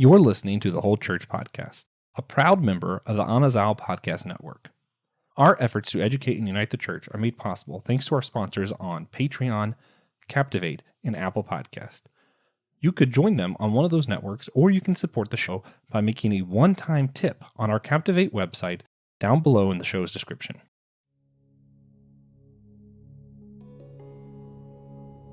You're listening to the Whole Church Podcast, a proud member of the Anazal Podcast Network. Our efforts to educate and unite the church are made possible thanks to our sponsors on Patreon, Captivate, and Apple Podcast. You could join them on one of those networks, or you can support the show by making a one-time tip on our Captivate website down below in the show's description.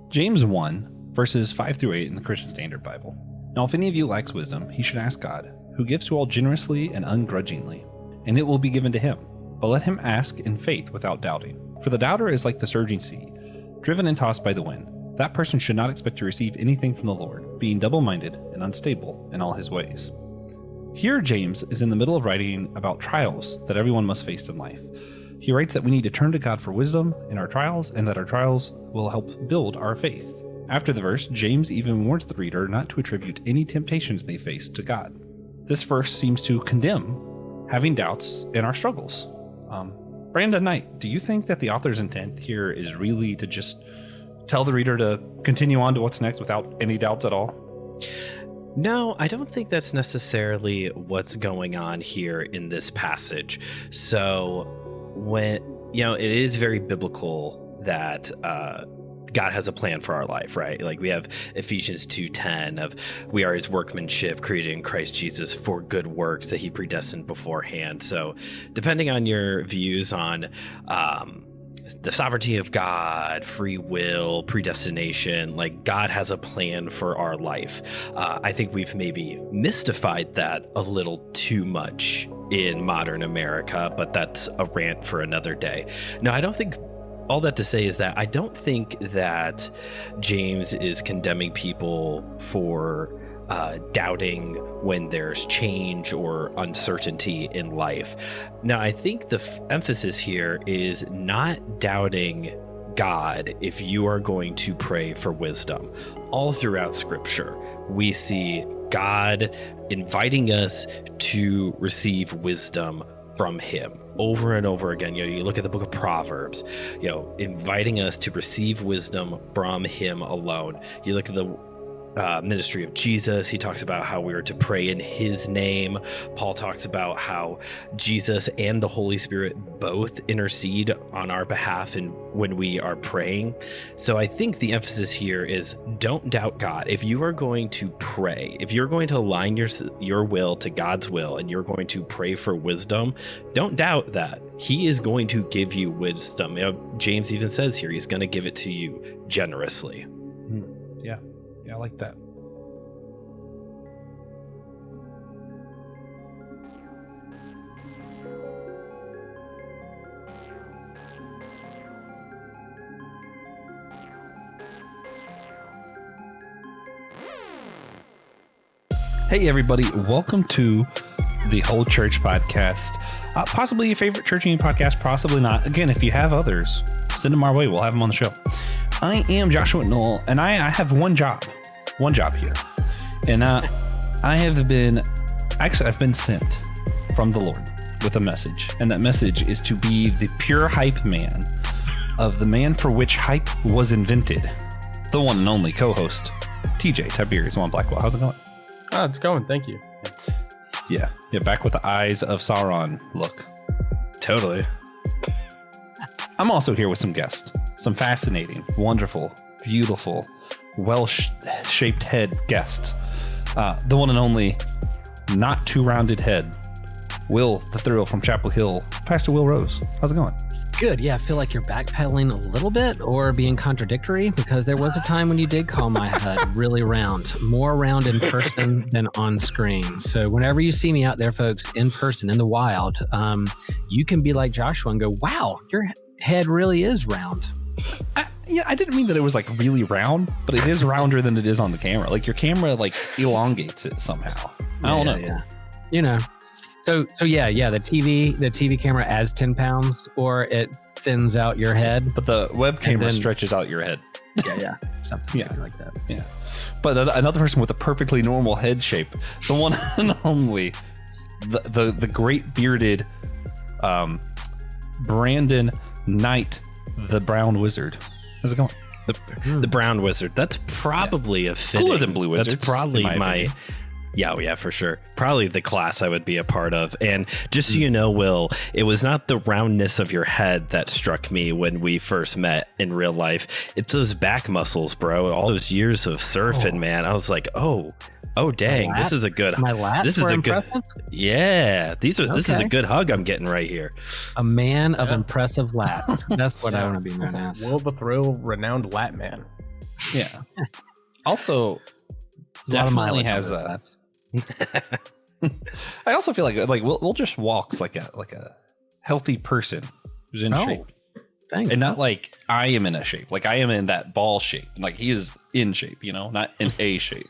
James 1, verses 5 through 8 in the Christian Standard Bible. Now, if any of you lacks wisdom, he should ask God, who gives to all generously and ungrudgingly, and it will be given to him. But let him ask in faith without doubting. For the doubter is like the surging sea, driven and tossed by the wind. That person should not expect to receive anything from the Lord, being double-minded and unstable in all his ways. Here, James is in the middle of writing about trials that everyone must face in life. He writes that we need to turn to God for wisdom in our trials, and that our trials will help build our faith. After the verse, James even warns the reader not to attribute any temptations they face to God. This verse seems to condemn having doubts in our struggles. Brandon Knight, do you think that the author's intent here is really to just tell the reader to continue on to what's next without any doubts at all? No, I don't think that's necessarily what's going on here in this passage. So when, it is very biblical that God has a plan for our life, right? Like we have Ephesians 2:10 of we are his workmanship created in Christ Jesus for good works that he predestined beforehand. So depending on your views on the sovereignty of God, free will, predestination, like God has a plan for our life. I think we've maybe mystified that a little too much in modern America, but that's a rant for another day. No, I don't think. All that to say is that I don't think that James is condemning people for doubting when there's change or uncertainty in life. Now, I think the emphasis here is not doubting God if you are going to pray for wisdom. All throughout Scripture, we see God inviting us to receive wisdom from him over and over again. You look at the book of Proverbs, inviting us to receive wisdom from him alone. You look at the ministry of Jesus. He talks about how we are to pray in his name. Paul talks about how Jesus and the Holy Spirit both intercede on our behalf and when we are praying. So I think the emphasis here is don't doubt God. If you are going to pray, if you're going to align your will to God's will and you're going to pray for wisdom, don't doubt that he is going to give you wisdom. James even says here, he's going to give it to you generously. Yeah. Yeah, I like that. Hey, everybody. Welcome to the Whole Church Podcast. Possibly your favorite church union podcast, possibly not. Again, if you have others, send them our way. We'll have them on the show. I am Joshua Noel, and I have one job here. And I've been sent from the Lord with a message. And that message is to be the pure hype man of the man for which hype was invented. The one and only co-host, TJ, Tiberius Juan, Blackwell. How's it going? Oh, it's going. Thank you. Yeah, back with the eyes of Sauron look. Totally. I'm also here with some guests. Some fascinating, wonderful, beautiful, well-shaped head guests. The one and only, not too rounded head, Will the Thrill from Chapel Hill, Pastor Will Rose. How's it going? Good. Yeah, I feel like you're backpedaling a little bit or being contradictory because there was a time when you did call my head really round, more round in person than on screen. So whenever you see me out there, folks, in person, in the wild, you can be like Joshua and go, wow, your head really is round. I didn't mean that it was like really round, but it is rounder than it is on the camera. Like your camera like elongates it somehow. I don't know. Yeah. So yeah, the TV camera adds 10 pounds or it thins out your head. But the web camera stretches out your head. Yeah. Something like that. Yeah. But another person with a perfectly normal head shape, the one and only, the great bearded Brandon Knight, the Brown Wizard. How's it going? The Brown Wizard. That's probably a fitting. Cooler than Blue Wizards. That's probably my Yeah, for sure. Probably the class I would be a part of. And just so you know, Will, it was not the roundness of your head that struck me when we first met in real life. It's those back muscles, bro. All those years of surfing, man. I was like, oh dang, this is a good. My lats this is were a impressive? good. Yeah, this is a good hug I'm getting right here. A man of impressive lats. That's what I want to be known as. Will the Thrill, renowned lat man. Yeah. Also, A lot of definitely mileage has on those a. lats. I also feel like Will just walks like a healthy person who's in shape, Thanks. and not like I am in a shape. Like I am in that ball shape. Like he is in shape, not in a shape.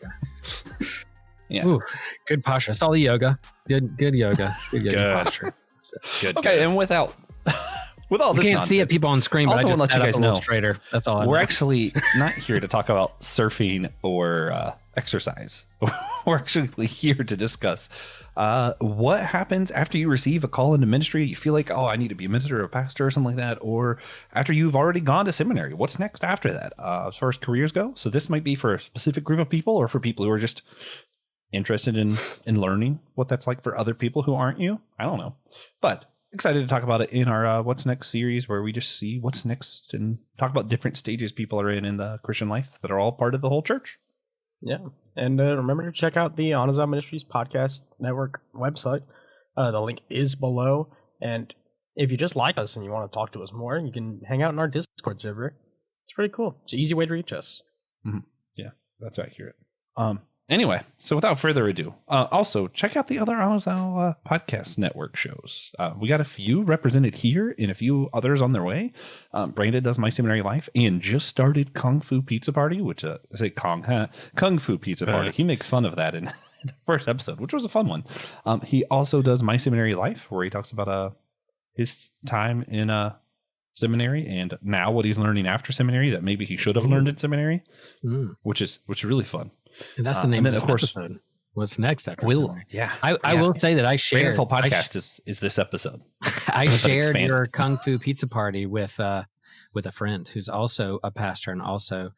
Yeah. Ooh, good posture. It's all the yoga. Good yoga. Good posture. Good. Okay, and with all You this can't see it, nonsense, people on screen, but Also I just wanna let sat you up guys a little know, straighter. That's all I we're know. actually not here to talk about surfing or exercise. We're actually here to discuss what happens after you receive a call into ministry. You feel like, I need to be a minister or a pastor or something like that. Or after you've already gone to seminary, what's next after that as far as careers go? So this might be for a specific group of people or for people who are just interested in learning what that's like for other people who aren't you. I don't know. But excited to talk about it in our What's Next series, where we just see what's next and talk about different stages people are in the Christian life that are all part of the whole church. Yeah. And remember to check out the Anazao Ministries Podcast Network website. The link is below. And if you just like us and you want to talk to us more, you can hang out in our Discord server. It's pretty cool. It's an easy way to reach us. Mm-hmm. Yeah, that's accurate. Anyway, so without further ado, also check out the other Anazao Podcast Network shows. We got a few represented here and a few others on their way. Brandon does My Seminary Life and just started Kung Fu Pizza Party, which I say Kung Fu Pizza Party. He makes fun of that in the first episode, which was a fun one. He also does My Seminary Life, where he talks about his time in seminary and now what he's learning after seminary that maybe he should have learned in seminary, which is really fun. And that's the name of this episode. What's next after Will, seminary? yeah. I will say that I shared Brandon's whole podcast is this episode. I shared expanded. your Kung Fu Pizza Party with a friend who's also a pastor and also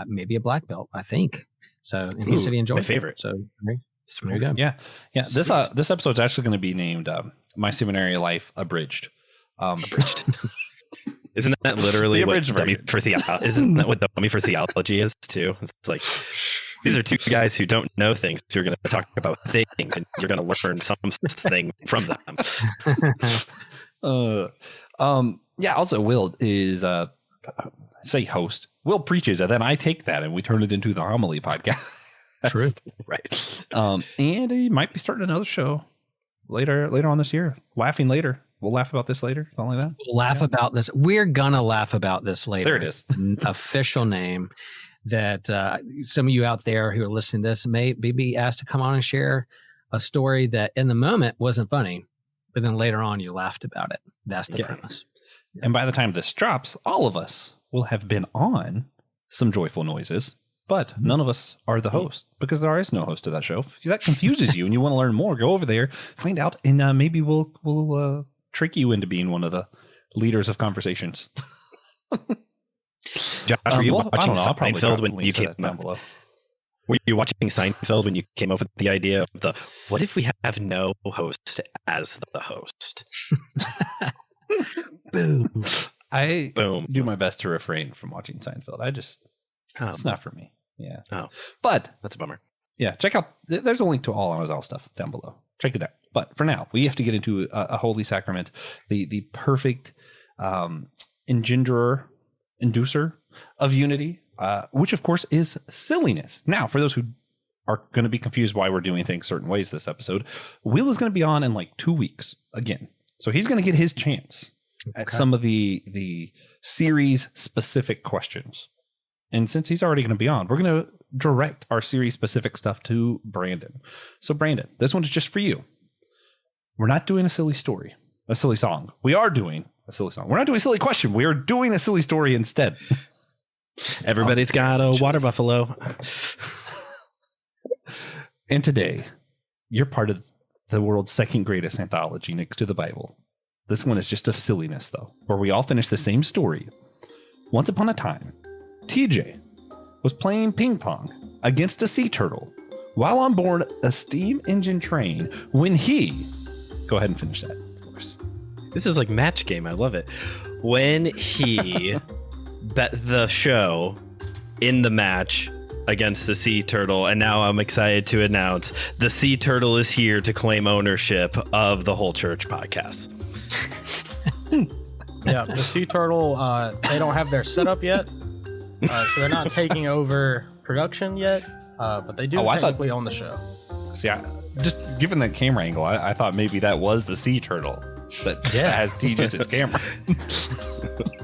maybe a black belt, I think. So, and he said he enjoyed my favorite. It. So there you go. Yeah. This episode's actually going to be named My Seminary Life Abridged. Isn't that literally The what abridged dummy version. for isn't that what dummy for theology is too? It's like these are two guys who don't know things who are going to talk about things, and you're going to learn something from them. Yeah. Also, Will is say host. Will preaches, and then I take that and we turn it into the homily podcast. True. Right. And he might be starting another show later on this year. Laughing later. We'll laugh about this later. Something like that. We'll laugh about this. We're gonna laugh about this later. There it is. An official name that some of you out there who are listening to this may be asked to come on and share a story that in the moment wasn't funny, but then later on you laughed about it. That's the premise. And by the time this drops, all of us will have been on some joyful noises, but none of us are the host because there is no host to that show. If that confuses you and you want to learn more, go over there, find out, and maybe we'll trick you into being one of the leaders of conversations. Josh, were you I watching don't know. I'll probably Seinfeld drop when you links to came that down below. Were you watching Seinfeld when you came up with the idea of the what if we have no host as the host? Boom. I Boom. do my best to refrain from watching Seinfeld. It's not for me. Yeah. Oh. But That's a bummer. yeah, check out. There's a link to all Anazao stuff down below. Check it out. But for now, we have to get into a holy sacrament, the perfect inducer of unity, which of course is silliness. Now, for those who are going to be confused why we're doing things certain ways this episode, Will is going to be on in like 2 weeks again, so he's going to get his chance at some of the series specific questions. And since he's already going to be on, we're going to direct our series specific stuff to Brandon. So Brandon, this one's just for you. We're not doing a silly story, a silly song. We are doing a silly song. We're not doing a silly question. We are doing a silly story instead. Everybody's got a water buffalo. And today, you're part of the world's second greatest anthology next to the Bible. This one is just of silliness, though, where we all finish the same story. Once upon a time, TJ was playing ping pong against a sea turtle while on board a steam engine train when he... Go ahead and finish that for us. This is like match game. I love it. When he bet the show in the match against the sea turtle, and now I'm excited to announce the sea turtle is here to claim ownership of the Whole Church podcast. Yeah, the sea turtle, they don't have their setup yet, so they're not taking over production yet, but they do technically own the show. See, just given that camera angle, I thought maybe that was the sea turtle that has TJ's its camera.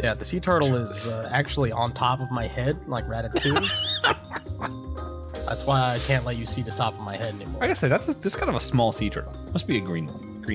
Yeah, the sea turtle is actually on top of my head, like Ratatouille. That's why I can't let you see the top of my head anymore. I gotta say, this kind of a small sea turtle. Must be a green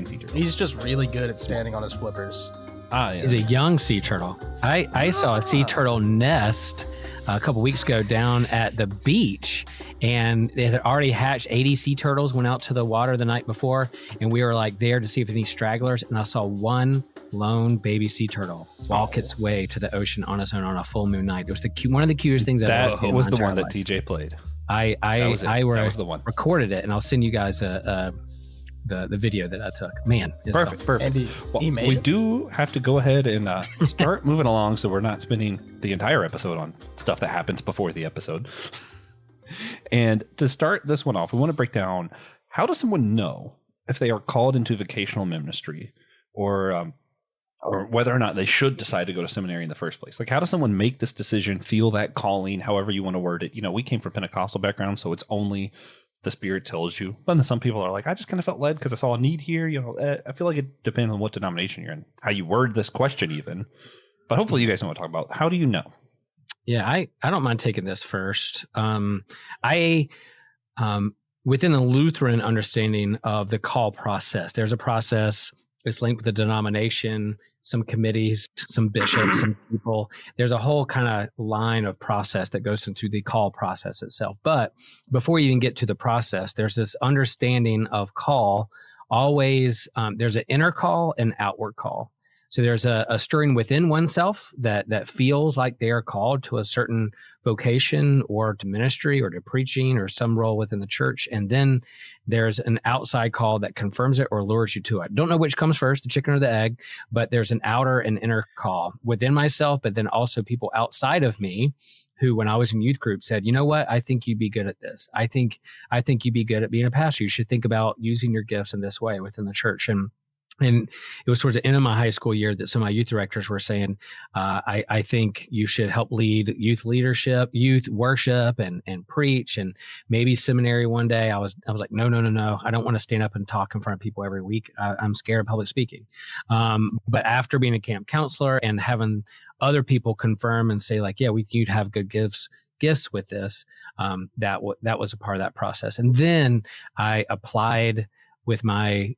sea turtle. He's just really good at standing on his flippers. Ah, yeah. He's a young sea turtle. I saw a sea turtle nest a couple weeks ago down at the beach, and it had already hatched. 80 sea turtles went out to the water the night before, and we were like there to see if any stragglers, and I saw one lone baby sea turtle walk its way to the ocean on its own on a full moon night. It was one of the cutest things I've ever seen. That was in my the one that life. TJ played. I was the one. Recorded it, and I'll send you guys the video that I took. Man, Perfect. And he made we it? do have to go ahead and start moving along, so we're not spending the entire episode on stuff that happens before the episode. And to start this one off, we want to break down, how does someone know if they are called into vocational ministry, or whether or not they should decide to go to seminary in the first place? Like, how does someone make this decision, feel that calling, however you want to word it? You know, we came from Pentecostal background, so it's only the Spirit tells you. But then some people are like, I just kind of felt led because I saw a need here. You know, I feel like it depends on what denomination you're in, how you word this question even. But hopefully you guys know what I'm talking about. How do you know? Yeah, I don't mind taking this first. I within the Lutheran understanding of the call process, there's a process. It's linked with the denomination, some committees, some bishops, some people. There's a whole kind of line of process that goes into the call process itself. But before you even get to the process, there's this understanding of call. Always, there's an inner call and outward call. So there's a stirring within oneself that feels like they are called to a certain vocation or to ministry or to preaching or some role within the church. And then there's an outside call that confirms it or lures you to it. Don't know which comes first, the chicken or the egg, but there's an outer and inner call within myself, but then also people outside of me who, when I was in youth group, said, you know what, I think you'd be good at this. I think you'd be good at being a pastor. You should think about using your gifts in this way within the church. And it was towards the end of my high school year that some of my youth directors were saying, I think you should help lead youth leadership, youth worship, and preach, and maybe seminary one day. I was like, no. I don't want to stand up and talk in front of people every week. I'm scared of public speaking. But after being a camp counselor and having other people confirm and say like, yeah, you'd have good gifts with this, that was a part of that process. And then I applied with my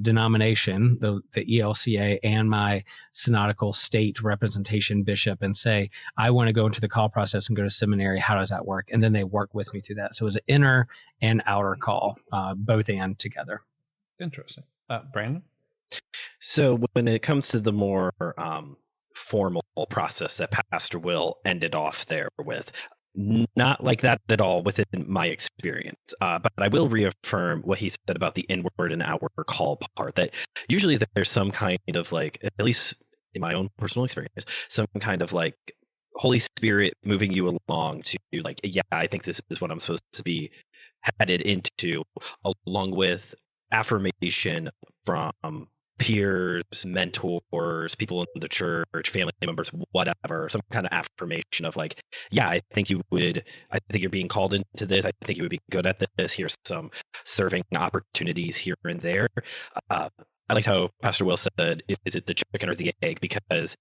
denomination, the ELCA, and my synodical state representation bishop, and say, I want to go into the call process and go to seminary. How does that work? And then they work with me through that. So it was an inner and outer call, both and together. Interesting. Brandon? So when it comes to the more formal process that Pastor Will ended off there with, not like that at all within my experience. But I will reaffirm what he said about the inward and outward call part, that usually there's some kind of like, at least in my own personal experience, some kind of like Holy Spirit moving you along to like, yeah, I think this is what I'm supposed to be headed into, along with affirmation from peers, mentors, people in the church, family members, whatever, some kind of affirmation of like, yeah, I think you're being called into this. I think you would be good at this. Here's some serving opportunities here and there. I liked how Pastor Will said, is it the chicken or the egg? Because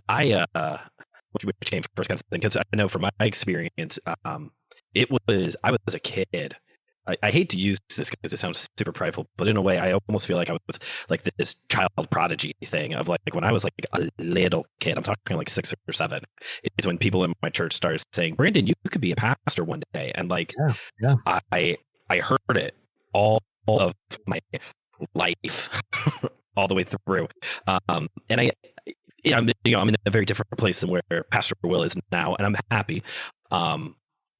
which came first kind of thing, because I know from my experience, I was a kid. I hate to use this because it sounds super prideful, but in a way, I almost feel like I was like this child prodigy thing of like when I was like a little kid, I'm talking like 6 or 7, is when people in my church started saying, Brandon, you could be a pastor one day. And like, yeah. I heard it all of my life, all the way through. And I'm in a very different place than where Pastor Will is now, and I'm happy.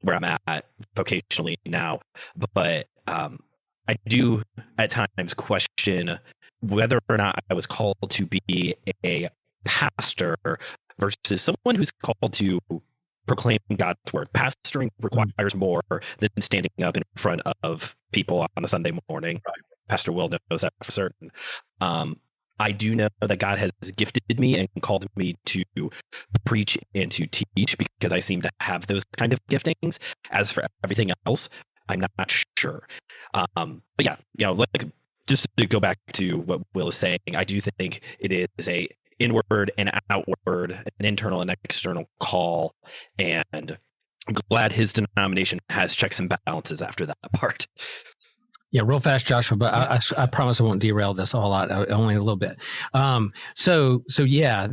where I'm at vocationally now. But I do at times question whether or not I was called to be a pastor versus someone who's called to proclaim God's word. Pastoring requires more than standing up in front of people on a Sunday morning. Right. Pastor Will knows that for certain. I do know that God has gifted me and called me to preach and to teach because I seem to have those kind of giftings. As for everything else, I'm not sure. But yeah, like just to go back to what Will is saying, I do think it is a inward and outward, an internal and external call, and I'm glad his denomination has checks and balances after that part. Yeah, real fast, Joshua, but I promise I won't derail this a whole lot, only a little bit. So yeah,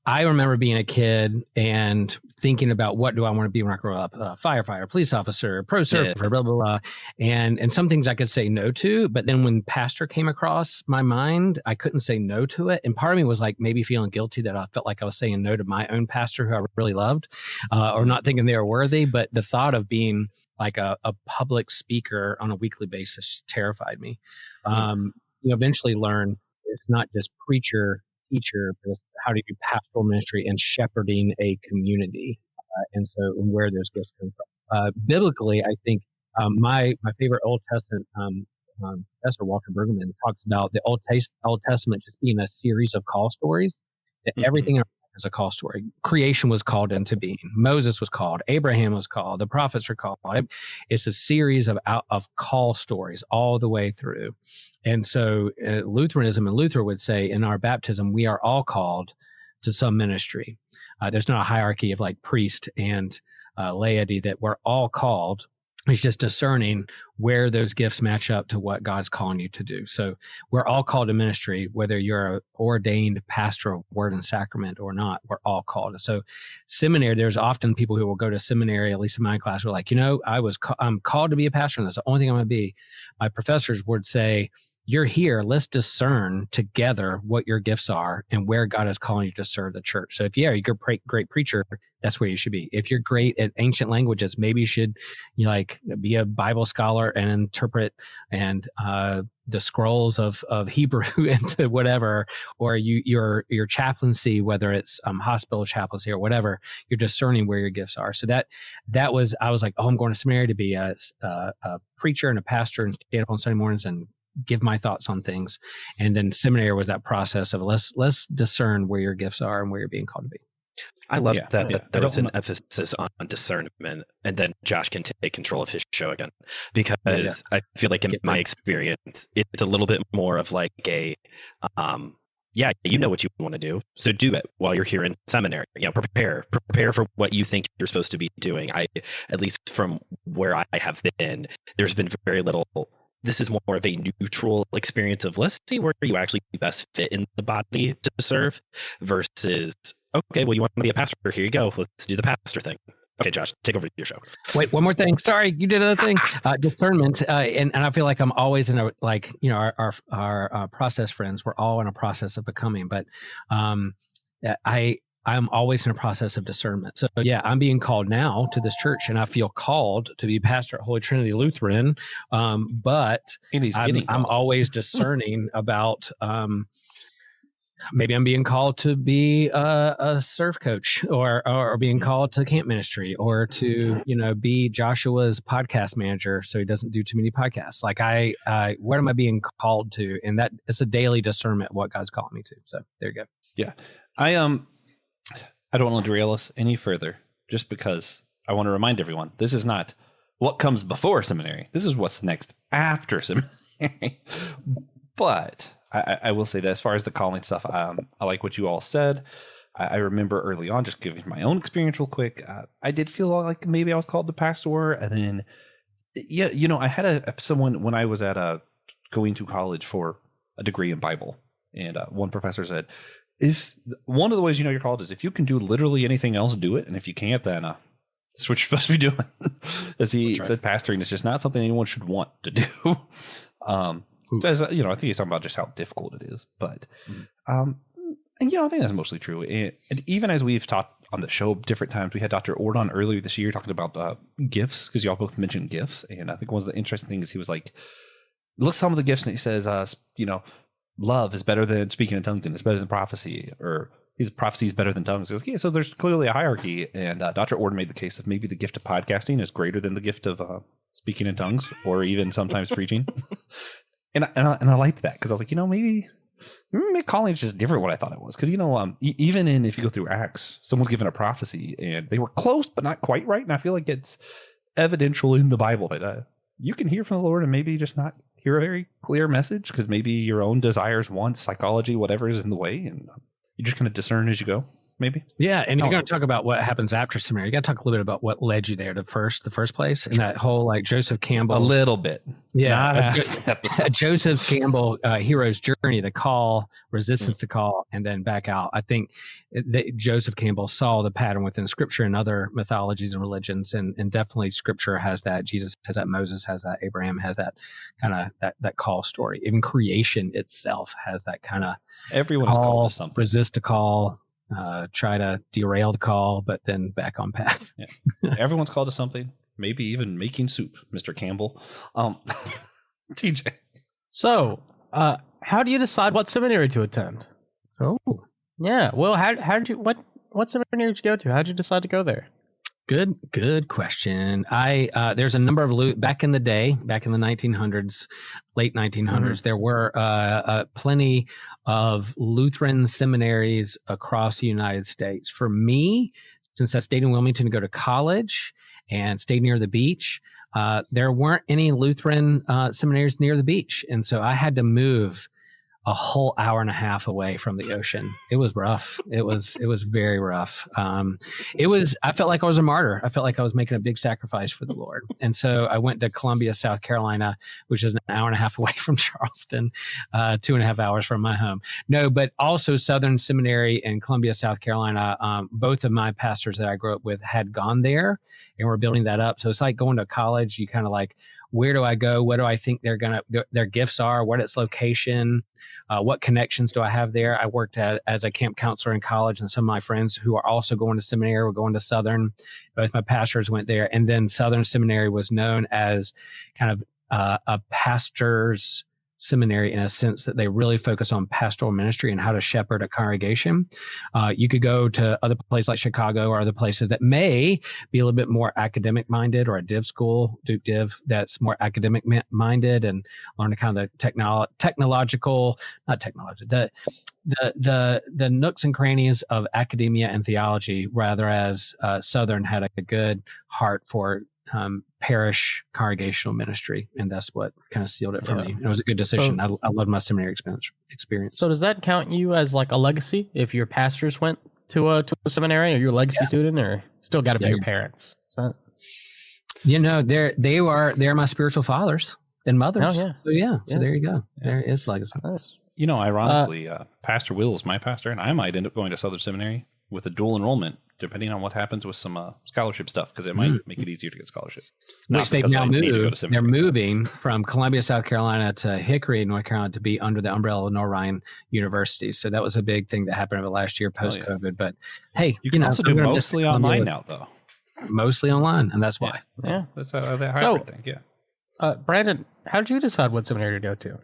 I remember being a kid and thinking about what do I want to be when I grow up? Firefighter, police officer, pro surfer, blah, blah, blah. And some things I could say no to, but then when pastor came across my mind, I couldn't say no to it. And part of me was like maybe feeling guilty that I felt like I was saying no to my own pastor who I really loved, or not thinking they were worthy. But the thought of being like a public speaker on a weekly basis terrified me. You eventually learn it's not just preacher, teacher, but how to do pastoral ministry and shepherding a community. And where those gifts come from. Biblically, I think my favorite Old Testament professor, Walter Brueggemann, talks about the Old Testament just being a series of call stories. That everything is a call story. Creation was called into being. Moses was called. Abraham was called. The prophets were called. It's a series of call stories all the way through. And so Lutheranism and Luther would say in our baptism, we are all called to some ministry. There's not a hierarchy of like priest and laity, that we're all called. It's just discerning where those gifts match up to what God's calling you to do. So we're all called to ministry, whether you're an ordained pastor of word and sacrament or not, we're all called. So seminary, there's often people who will go to seminary, at least in my class, who are like, I'm called to be a pastor and that's the only thing I'm going to be. My professors would say, you're here, let's discern together what your gifts are and where God is calling you to serve the church. So if you're a great preacher, that's where you should be. If you're great at ancient languages, maybe you should be a Bible scholar and interpret and the scrolls of Hebrew into whatever, or your chaplaincy, whether it's hospital chaplaincy or whatever, you're discerning where your gifts are. So I was like, I'm going to seminary to be a preacher and a pastor and stand up on Sunday mornings and give my thoughts on things. And then seminary was that process of let's discern where your gifts are and where you're being called to be. I love that there was an emphasis on discernment, and then Josh can take control of his show again, because I feel like in my experience, it's a little bit more of like a, you know what you want to do, so do it while you're here in seminary. Prepare for what you think you're supposed to be doing. At least from where I have been, there's been very little. This is more of a neutral experience of let's see where you actually best fit in the body to serve versus, okay, well, you want to be a pastor? Here you go. Let's do the pastor thing. Okay, Josh, take over your show. Wait, one more thing. Sorry, you did another thing. Discernment. And I feel like I'm always in our process friends, we're all in a process of becoming, but I'm always in a process of discernment. So yeah, I'm being called now to this church, and I feel called to be pastor at Holy Trinity Lutheran. But I'm always discerning about, maybe I'm being called to be a surf coach, or being called to camp ministry, or to, be Joshua's podcast manager so he doesn't do too many podcasts. Like what am I being called to? And that it's a daily discernment what God's calling me to. So there you go. Yeah. I don't want to derail us any further, just because I want to remind everyone, this is not what comes before seminary. This is what's next after seminary. But I will say that as far as the calling stuff, I like what you all said. I remember early on, just giving my own experience real quick, I did feel like maybe I was called to pastor. And then, I had someone when I was at going to college for a degree in Bible. And one professor said, if one of the ways you're called is if you can do literally anything else, do it. And if you can't, then that's what you're supposed to be doing. As he said, pastoring is just not something anyone should want to do. I think he's talking about just how difficult it is. But, I think that's mostly true. And even as we've talked on the show different times. We had Dr. Ord on earlier this year talking about gifts, because y'all both mentioned gifts. And I think one of the interesting things, he was like, look some of the gifts, and he says, love is better than speaking in tongues, and it's better than prophecy, or his prophecy is better than tongues. He goes, yeah, so there's clearly a hierarchy. And Dr. Ord made the case of maybe the gift of podcasting is greater than the gift of speaking in tongues, or even sometimes preaching. And I liked that, because I was like, maybe calling is just different what I thought it was. Because, even if you go through Acts, someone's given a prophecy and they were close but not quite right. And I feel like it's evidential in the Bible that you can hear from the Lord and maybe just not hear a very clear message, because maybe your own desires, wants, psychology, whatever is in the way. And you just kind of discern as you go. Maybe. Yeah. And if you're going to talk about what happens after seminary, you got to talk a little bit about what led you there to the first place. And that whole like Joseph Campbell. A little bit. Yeah. Joseph Campbell, hero's journey, the call, resistance to call, and then back out. I think that Joseph Campbell saw the pattern within scripture and other mythologies and religions. And definitely scripture has that. Jesus has that. Moses has that. Abraham has that kind of that call story. Even creation itself has that kind of everyone is called to something. Resist to call. Try to derail the call, but then back on path. Yeah. Everyone's called to something, maybe even making soup, Mr. Campbell. TJ. So, how do you decide what seminary to attend? Oh, yeah. Well, how did you what seminary did you go to? How did you decide to go there? Good question. There's a number of back in the day, back in the 1900s, late 1900s, there were plenty of Lutheran seminaries across the United States. For me, since I stayed in Wilmington to go to college and stayed near the beach, there weren't any Lutheran seminaries near the beach, and so I had to move a whole hour and a half away from the ocean. It was rough. It was very rough. I felt like I was a martyr. I felt like I was making a big sacrifice for the Lord. And so I went to Columbia, South Carolina, which is an hour and a half away from Charleston, 2.5 hours from my home. No, but also Southern Seminary in Columbia, South Carolina. Both of my pastors that I grew up with had gone there, and we're building that up. So it's like going to college. You kind of like, where do I go? What do I think their gifts are? What its location? What connections do I have there? I worked as a camp counselor in college, and some of my friends who are also going to seminary were going to Southern. Both my pastors went there, and then Southern Seminary was known as kind of a pastor's seminary in a sense that they really focus on pastoral ministry and how to shepherd a congregation. You could go to other places like Chicago or other places that may be a little bit more academic minded, or a div school, Duke Div, that's more academic minded and learn kind of the nooks and crannies of academia and theology, rather as Southern had a good heart for parish congregational ministry, and that's what kind of sealed it for me. It was a good decision. So, I loved my seminary experience. So does that count you as like a legacy if your pastors went to a seminary? Are you a legacy student, or still got to be your parents? They're my spiritual fathers and mothers. Oh, yeah. So there you go. There is legacy. Nice. Ironically, Pastor Will is my pastor, and I might end up going to Southern Seminary with a dual enrollment, depending on what happens with some scholarship stuff, because it might make it easier to get scholarship. Which they've now moved. They're moving from Columbia, South Carolina to Hickory, North Carolina, to be under the umbrella of Norrine University. So that was a big thing that happened over the last year post-COVID. But hey, you can also do mostly online now, though. Mostly online, and that's why. Yeah. That's a hybrid thing, yeah. Brandon, how did you decide what seminary to go to?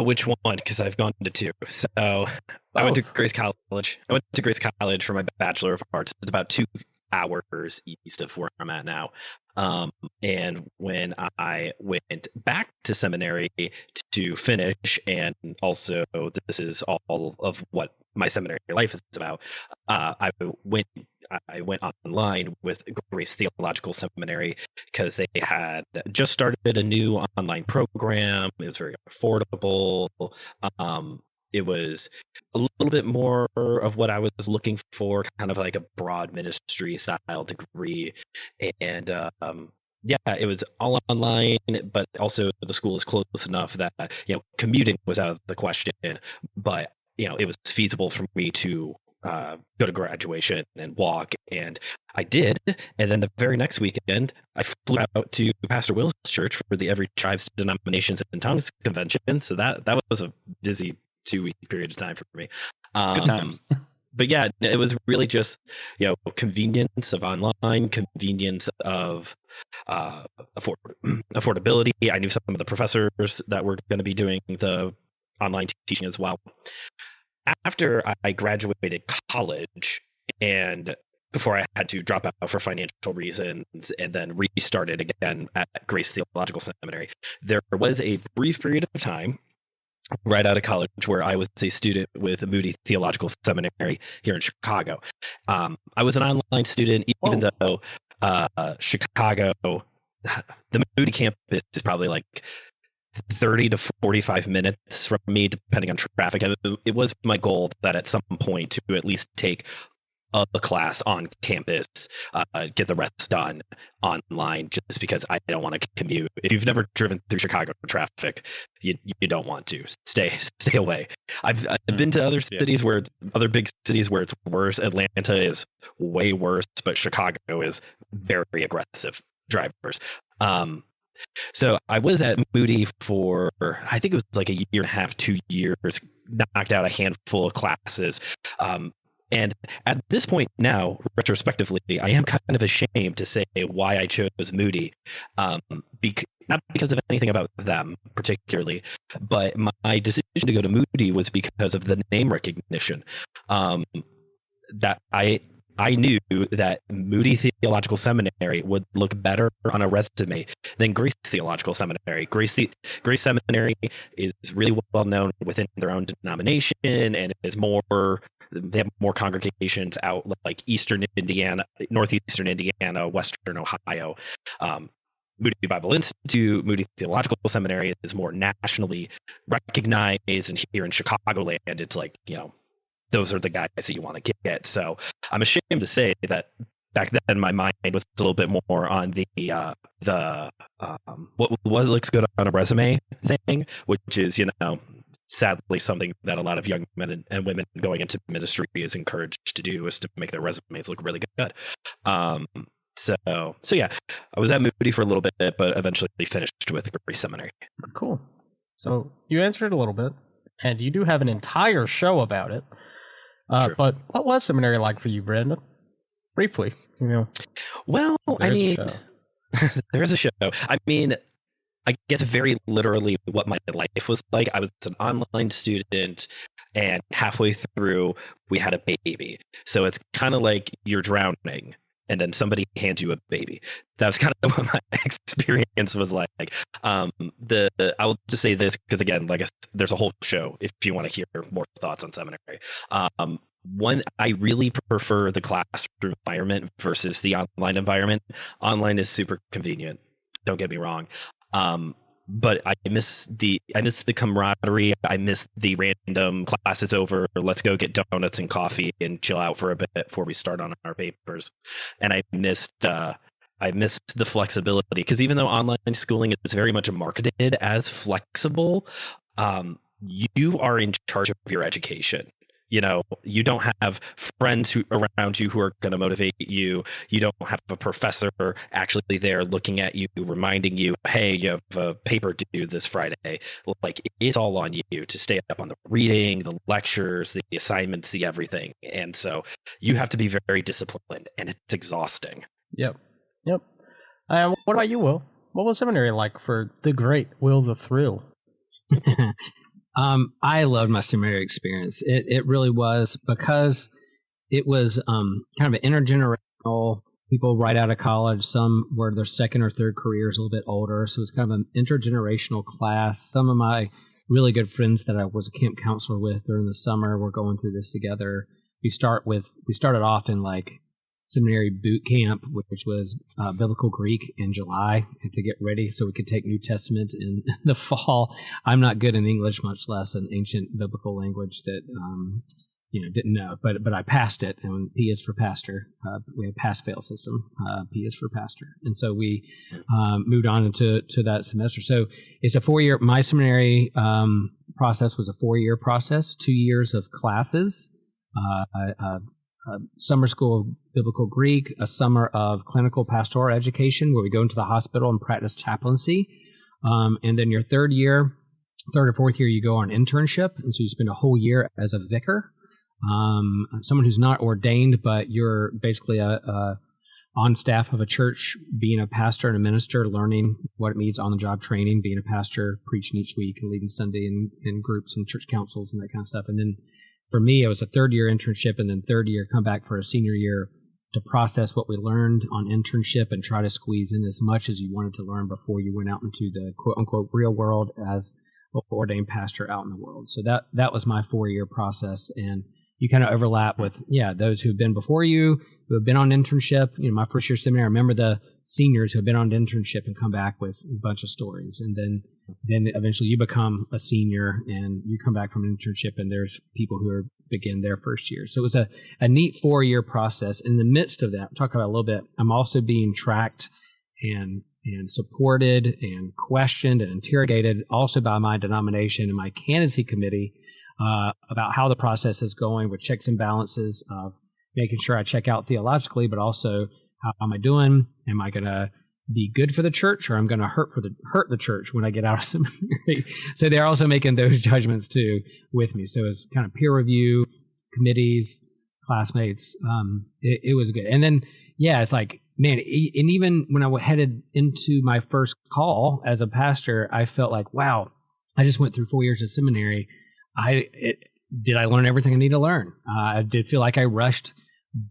Which one? Because I've gone to two. So I went to Grace College. I went to Grace College for my Bachelor of Arts. It's about 2 hours east of where I'm at now. And when I went back to seminary to finish, and also this is all of what my seminary life is about, I went online with Grace Theological Seminary because they had just started a new online program. It was very affordable. It was a little bit more of what I was looking for, kind of like a broad ministry style degree. And it was all online, but also the school is close enough that, commuting was out of the question, but, it was feasible for me to go to graduation and walk, and I did. And then the very next weekend, I flew out to Pastor Will's church for the Every Tribes, Denominations, and Tongues convention. So that was a busy 2-week period of time for me. Good times. but yeah, it was really just, convenience of online, convenience of affordability. I knew some of the professors that were going to be doing the online teaching as well. After I graduated college, and before I had to drop out for financial reasons and then restarted again at Grace Theological Seminary, there was a brief period of time right out of college where I was a student with Moody Theological Seminary here in Chicago. I was an online student, even though Chicago, the Moody campus is probably like 30 to 45 minutes from me, depending on traffic. It was my goal that at some point to at least take a class on campus, get the rest done online, just because I don't want to commute. If you've never driven through Chicago traffic, you don't want to. Stay away. I've been to other cities other big cities where it's worse. Atlanta is way worse, but Chicago is very aggressive drivers. So I was at Moody for, I think it was like a year and a half, 2 years, knocked out a handful of classes. And at this point now, retrospectively, I am kind of ashamed to say why I chose Moody. Not because of anything about them particularly, but my decision to go to Moody was because of the name recognition. That I knew that Moody Theological Seminary would look better on a resume than Grace Theological Seminary. Grace Seminary is really well known within their own denomination, and they have more congregations out like Eastern Indiana, Northeastern Indiana, Western Ohio. Moody Bible Institute, Moody Theological Seminary is more nationally recognized, and here in Chicagoland, it's like, those are the guys that you want to get. So I'm ashamed to say that back then my mind was a little bit more on the what looks good on a resume thing, which is, sadly something that a lot of young men and women going into ministry is encouraged to do, is to make their resumes look really good. So yeah, I was at Moody for a little bit, but eventually finished with Grace Seminary. Cool. So you answered a little bit, and you do have an entire show about it. Sure. But what was seminary like for you, Brandon? Briefly, Well, I mean, there's a show. I mean, I guess very literally what my life was like. I was an online student, and halfway through we had a baby. So it's kind of like you're drowning, and then somebody hands you a baby. That was kind of what my experience was like. I will just say this, because again, like there's a whole show if you want to hear more thoughts on seminary. One, I really prefer the classroom environment versus the online environment. Online is super convenient. Don't get me wrong. But I miss the camaraderie. I miss the random classes over. Let's go get donuts and coffee and chill out for a bit before we start on our papers. And I missed the flexibility, because even though online schooling is very much marketed as flexible, you are in charge of your education. You don't have friends around you who are going to motivate you. You don't have a professor actually there looking at you, reminding you, hey, you have a paper due this Friday. Like, it's all on you to stay up on the reading, the lectures, the assignments, the everything. And so you have to be very disciplined, and it's exhausting. Yep. What about you, Will? What was seminary like for the great Will the Thrill? I loved my seminary experience. It really was, because it was kind of an intergenerational. People right out of college, some were their second or third careers, a little bit older. So it was kind of an intergenerational class. Some of my really good friends that I was a camp counselor with during the summer were going through this together. We started off in like seminary boot camp, which was biblical Greek in July to get ready so we could take New Testament in the fall. I'm not good in English, much less an ancient biblical language that didn't know, but I passed it. And P is for pastor. We have pass-fail system. P is for pastor. And so we moved on into that semester. So it's a 4-year. My seminary process was a 4-year process, 2 years of classes. Summer school of biblical Greek, a summer of clinical pastoral education where we go into the hospital and practice chaplaincy. And then your third or fourth year, you go on internship. And so you spend a whole year as a vicar. someone who's not ordained, but you're basically on staff of a church, being a pastor and a minister, learning what it means on the job training, being a pastor, preaching each week and leading Sunday in groups and church councils and that kind of stuff. And then for me, it was a third year internship, and then third year come back for a senior year to process what we learned on internship and try to squeeze in as much as you wanted to learn before you went out into the quote unquote real world as an ordained pastor out in the world. So that was my 4-year process. And you kind of overlap with, those who've been before you, who have been on internship. My first year seminary, I remember the seniors who have been on internship and come back with a bunch of stories. And then eventually you become a senior and you come back from an internship, and there's people who begin their first year. So it was a neat 4-year process. In the midst of that, I'll talk about it a little bit. I'm also being tracked and supported and questioned and interrogated also by my denomination and my candidacy committee about how the process is going, with checks and balances of making sure I check out theologically, but also how am I doing? Am I going to be good for the church, or I'm going to hurt the church when I get out of seminary? So they're also making those judgments too with me. So it's kind of peer review, committees, classmates. It was good. And then, it's like, man, and even when I headed into my first call as a pastor, I felt like, wow, I just went through 4 years of seminary. Did I learn everything I need to learn? I did feel like I rushed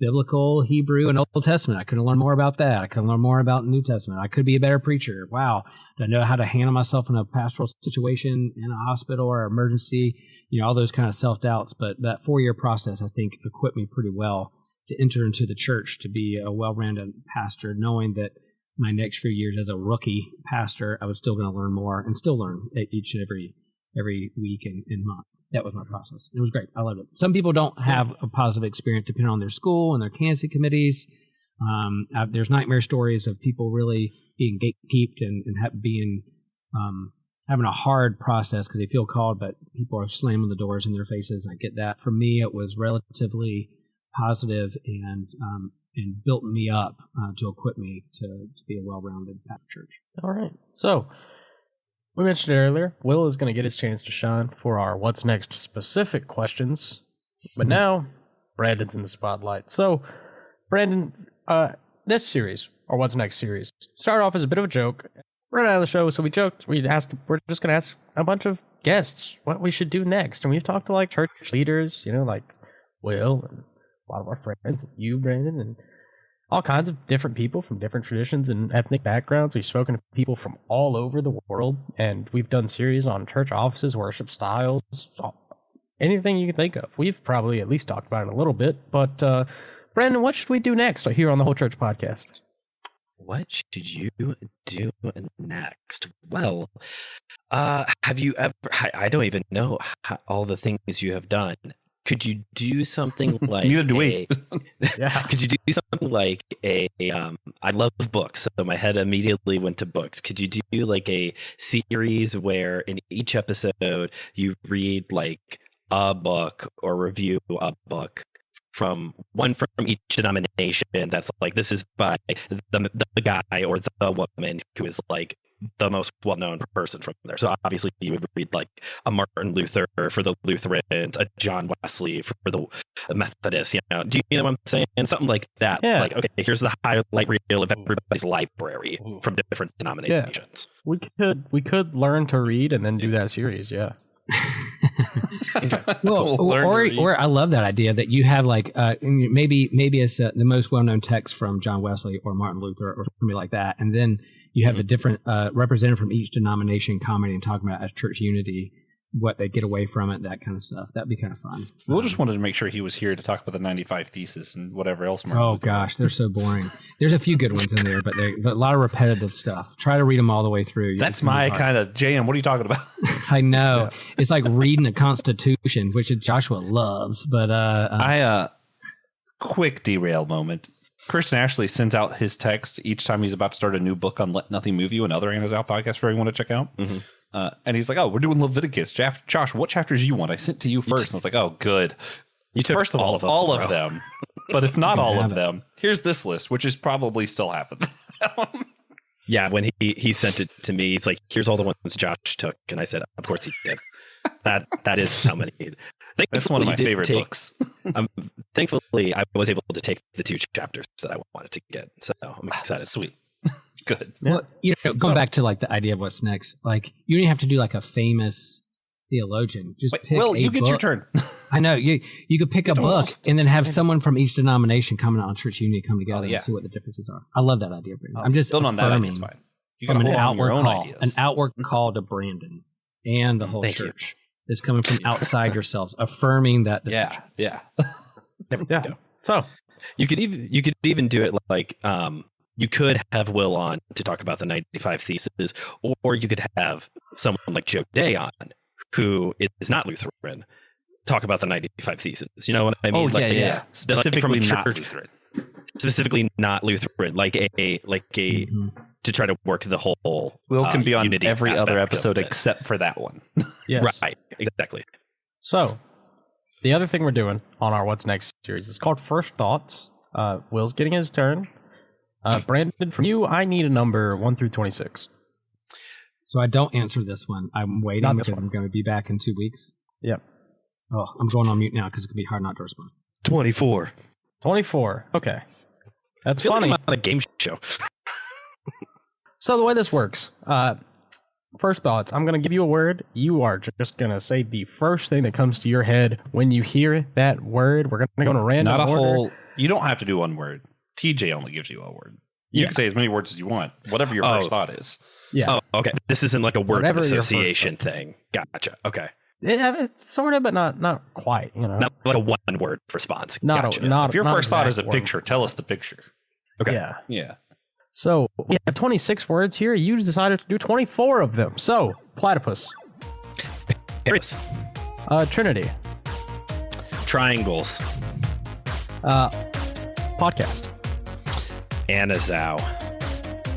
biblical Hebrew and Old Testament. I could have learned more about that. I could learn more about the New Testament. I could be a better preacher. Wow. Do I know how to handle myself in a pastoral situation, in a hospital or emergency? All those kind of self-doubts. But that 4-year process, I think, equipped me pretty well to enter into the church, to be a well-rounded pastor, knowing that my next few years as a rookie pastor, I was still going to learn more and still learn each and every week and month. That was my process. It was great. I loved it. Some people don't have a positive experience depending on their school and their candidacy committees. There's nightmare stories of people really being gatekeeped and having a hard process because they feel called, but people are slamming the doors in their faces. I get that. For me, it was relatively positive and built me up to equip me to be a well-rounded pastor church. All right. So we mentioned it earlier, Will is going to get his chance to shine for our What's Next specific questions. But now, Brandon's in the spotlight. So, Brandon, this series, or What's Next series, started off as a bit of a joke. Right out of the show, so we joked, we're just going to ask a bunch of guests what we should do next. And we've talked to, like, church leaders, like Will and a lot of our friends, you, Brandon, and all kinds of different people from different traditions and ethnic backgrounds. We've spoken to people from all over the world, and we've done series on church offices, worship styles, anything you can think of. We've probably at least talked about it a little bit. But, Brandon, what should we do next here on the Whole Church Podcast? What should you do next? Well, have you ever... I don't even know all the things you have done. Could you do something like Neither do we. Could you do something like I love books, so my head immediately went to books. Could you do like a series where in each episode you read like a book or review a book from each denomination that's like, this is by the guy or the woman who is like the most well-known person from there. So obviously you would read like a Martin Luther for the Lutherans, a John Wesley for the Methodists, do you know what I'm saying? Something like that. Yeah. Like, okay, here's the highlight reel of everybody's library from different denominations. Yeah. We could learn to read and then do that series. Yeah. Well, or I love that idea that you have like maybe it's the most well-known text from John Wesley or Martin Luther or something like that, and then you have a different representative from each denomination commenting and talking about as church unity, what they get away from it, that kind of stuff. That'd be kind of fun. Will just wanted to make sure he was here to talk about the 95 Thesis and whatever else. Gosh, they're so boring. There's a few good ones in there, but a lot of repetitive stuff. Try to read them all the way through. That's my kind of jam. What are you talking about? I know. Yeah. It's like reading the Constitution, which Joshua loves. But quick derail moment. Christian Ashley sends out his text each time he's about to start a new book on Let Nothing Move You, another Anna's Out podcast for everyone to check out. Mm-hmm. And he's like, oh, we're doing Leviticus. Josh, what chapters do you want? I sent to you first. And I was like, oh, good. You took first of all of them. But if not all of them, here's this list, which is probably still half of them. Yeah, when he sent it to me, he's like, here's all the ones Josh took. And I said, of course he did. That is how many. That's one of my favorite books. Thankfully, I was able to take the 2 chapters that I wanted to get. So I'm excited. Sweet. Good. Well, going back to like the idea of what's next, like you don't have to do like a famous theologian. Just pick Will, a you get book. your turn. I know you could pick a book and then have someone from each denomination coming out on church unity come together and see what the differences are. I love that idea, Brandon. I'm just building on that idea is fine. You got from to an hold on your outward own call, ideas. an outward call to Brandon and the whole church is coming from outside yourselves, affirming that decision. Yeah. Yeah. So you could even do it like you could have Will on to talk about the 95 Theses, or you could have someone like Joe Day on, who is not Lutheran, talk about the 95 Theses. You know what I mean? Specifically not Lutheran. Specifically not Lutheran, like a to try to work the whole. Will can be on every other aspect episode except for that one. yes. Right, exactly. So the other thing we're doing on our What's Next series is called First Thoughts. Will's getting his turn. Brandon, from you, I need a number 1 through 26. So I don't answer this one. I'm waiting Not this because one. I'm going to be back in 2 weeks. Yep. Oh, I'm going on mute now because it's going to be hard not to respond. 24. 24. Okay. That's I feel funny. like I'm on a game show. So the way this works, first thoughts, I'm going to give you a word. You are just going to say the first thing that comes to your head when you hear that word. We're going to go in a random Not a order. whole. You don't have to do one word. TJ only gives you a word. You can say as many words as you want. Whatever your first thought is. Yeah. Oh, okay. This isn't like a word Whatever your first association thing. Gotcha. Okay. It's sort of, but not quite. You know, Not like a one word response. not Gotcha. not. If your not first thought is a exact word. picture, tell us the picture. Okay. Yeah. Yeah. So we have 26 words here. You decided to do 24 of them. So platypus, Paris. Trinity, Triangles. podcast, Anazao.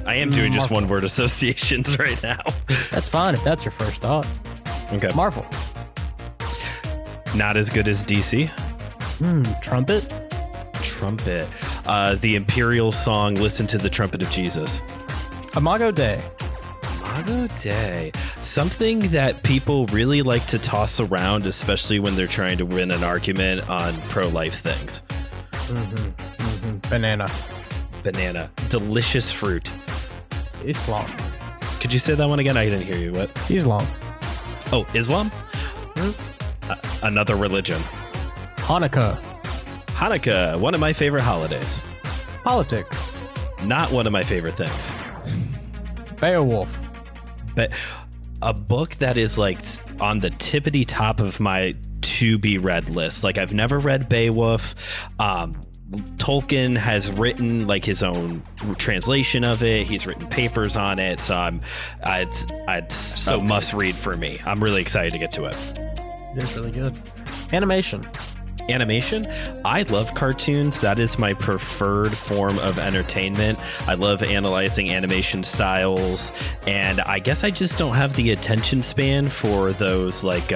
I am doing just one word associations right now. That's fine if that's your first thought. Okay. Marvel, Not as good as DC. trumpet, Trumpet. The Imperial song, Listen to the Trumpet of Jesus. Imago Dei, Imago Dei. Something that people really like to toss around, especially when they're trying to win an argument on pro-life things. banana, Banana. Delicious fruit. Islam, Could you say that one again? I didn't hear you. What? Islam, Oh, Islam? Another religion. Hanukkah, Hanukkah, one of my favorite holidays. politics, Not one of my favorite things. Beowulf, But a book that is like on the tippity top of my to be read list. Like I've never read Beowulf. Tolkien has written like his own translation of it. He's written papers on it. So it's a must read for me. I'm really excited to get to it. it is really good. Animation, Animation. I love cartoons. That is my preferred form of entertainment. I love analyzing animation styles, and I guess I just don't have the attention span for those like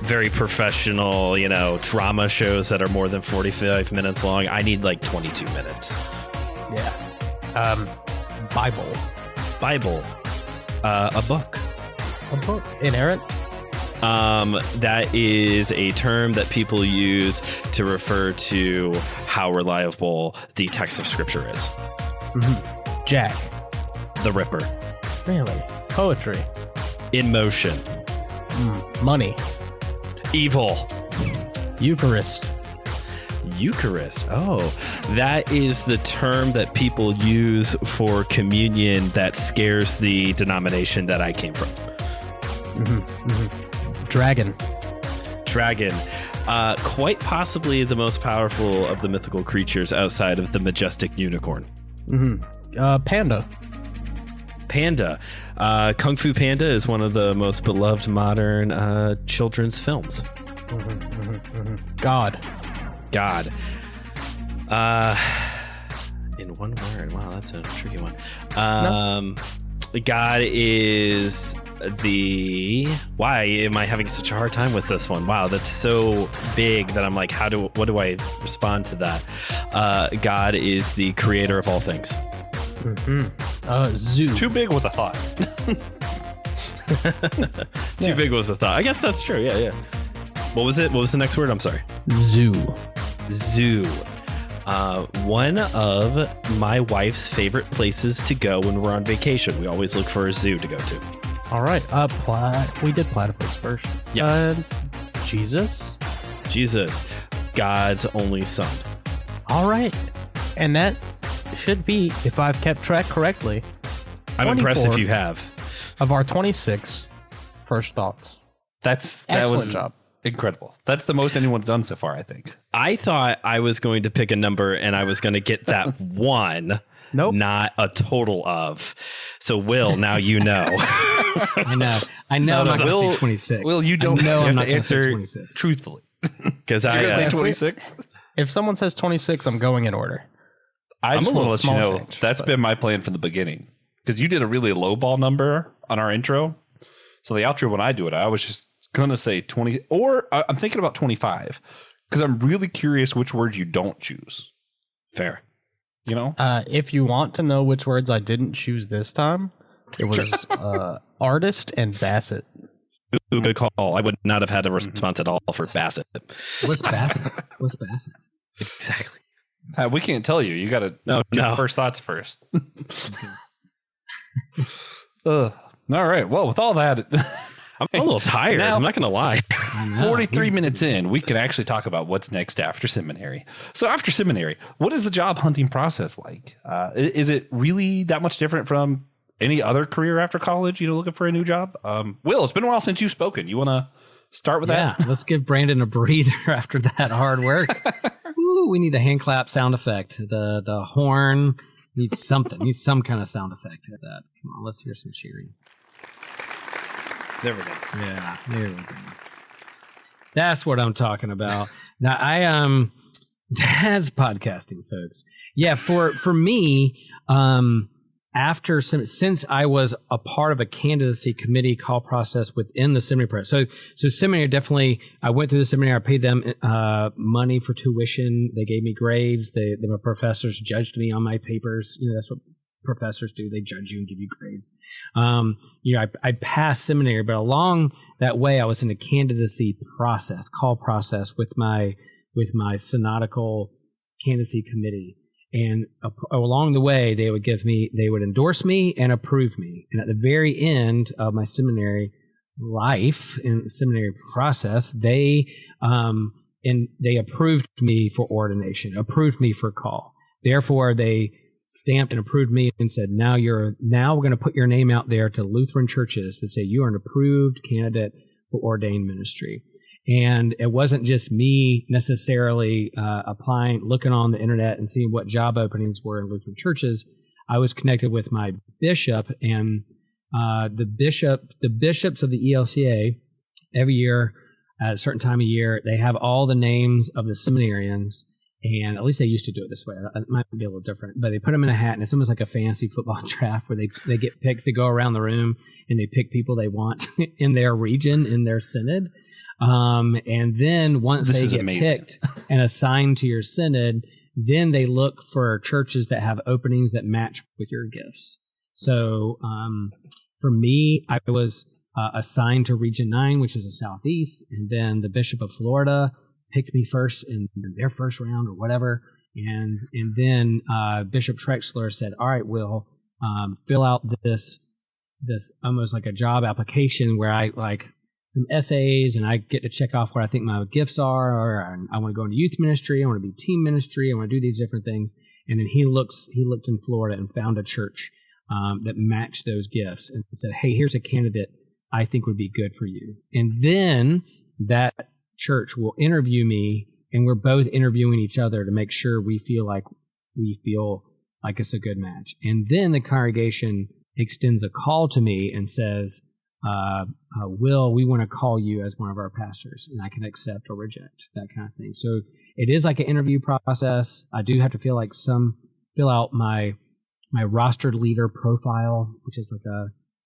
very professional, drama shows that are more than 45 minutes long. I need like 22 minutes. yeah. Bible, A book. inerrant, That is a term that people use to refer to how reliable the text of Scripture is. Jack, The Ripper. really, poetry, In motion. money, Evil. Eucharist, Eucharist. Oh, that is the term that people use for communion that scares the denomination that I came from. dragon, Quite possibly the most powerful of the mythical creatures outside of the majestic unicorn. panda, Panda. Kung Fu Panda is one of the most beloved modern children's films. God, In one word. Wow, that's a tricky one. God is the... Why am I having such a hard time with this one? Wow, that's so big that I'm like, what do I respond to that? God is the creator of all things. zoo, Too big was a thought. Too big was a thought. I guess that's true. Yeah. What was it? What was the next word? I'm sorry. Zoo. Zoo. One of my wife's favorite places to go when we're on vacation. We always look for a zoo to go to. All right. We did platypus first. Yes. Jesus. Jesus, God's only son. All right. And that should be, if I've kept track correctly, I'm impressed if you have. Of our 26 first thoughts. That Excellent was job. incredible. That's the most anyone's done so far, I think. I thought I was going to pick a number and I was going to get that one. Nope. Not a total of. So, Will, now you know. I know. I'm not going to say 26. Will, you don't know. you I'm have not to going to say answer 26. truthfully. Because You're I going to say 26? If someone says 26, I'm going in order. I just a want to little let you small know change, that's but- been my plan from the beginning. Because you did a really low ball number on our intro. So the outro, when I do it, I was just going to say 20, or I'm thinking about 25. Because I'm really curious which word you don't choose. Fair. You know? If you want to know which words I didn't choose this time, it was artist and Bassett. Ooh, good call. I would not have had a response at all for Bassett. What's Bassett? What's Bassett? Exactly. We can't tell you. You got to No. first thoughts first. All right. Well, with all that, I'm a little tired. Now- I'm not going to lie. I know. 43 minutes in, we can actually talk about what's next after seminary. So after seminary, what is the job hunting process like? Is it really that much different from any other career after college, looking for a new job? Will, it's been a while since you've spoken. You want to start with that? Yeah, let's give Brandon a breather after that hard work. Ooh, we need a hand clap sound effect. The horn needs something. Needs some kind of sound effect at that. Come on, let's hear some cheering. There we go. Yeah, there we go. That's what I'm talking about. Now that's podcasting, folks. Yeah, for me, since I was a part of a candidacy committee call process within the seminary process. So seminary, definitely, I went through the seminary. I paid them money for tuition. They gave me grades. My professors judged me on my papers. That's what professors do. They judge you and give you grades. I passed seminary, but along that way, I was in a candidacy process, call process with my synodical candidacy committee. And along the way, they would endorse me and approve me. And at the very end of my seminary life and seminary process, they approved me for ordination, approved me for call. Therefore, they stamped and approved me and said, now we're going to put your name out there to Lutheran churches to say you are an approved candidate for ordained ministry. And it wasn't just me necessarily applying, looking on the internet and seeing what job openings were in Lutheran churches. I was connected with my bishop, and the bishops of the ELCA every year at a certain time of year, they have all the names of the seminarians. And at least they used to do it this way. It might be a little different, but they put them in a hat, and it's almost like a fancy football draft where they get picked to go around the room, and they pick people they want in their region, in their synod. And then once they get picked and assigned to your synod, then they look for churches that have openings that match with your gifts. So for me, I was assigned to Region 9, which is the Southeast, and then the Bishop of Florida picked me first in their first round or whatever. And then Bishop Trexler said, all right, Will, fill out this almost like a job application where I like some essays and I get to check off what I think my gifts are, or I want to go into youth ministry, I want to be team ministry, I want to do these different things. And then he looked in Florida and found a church that matched those gifts and said, hey, here's a candidate I think would be good for you. And then that church will interview me, and we're both interviewing each other to make sure we feel like it's a good match. And then the congregation extends a call to me and says, Will, we want to call you as one of our pastors, and I can accept or reject, that kind of thing. So it is like an interview process. I do have to fill out my rostered leader profile, which is like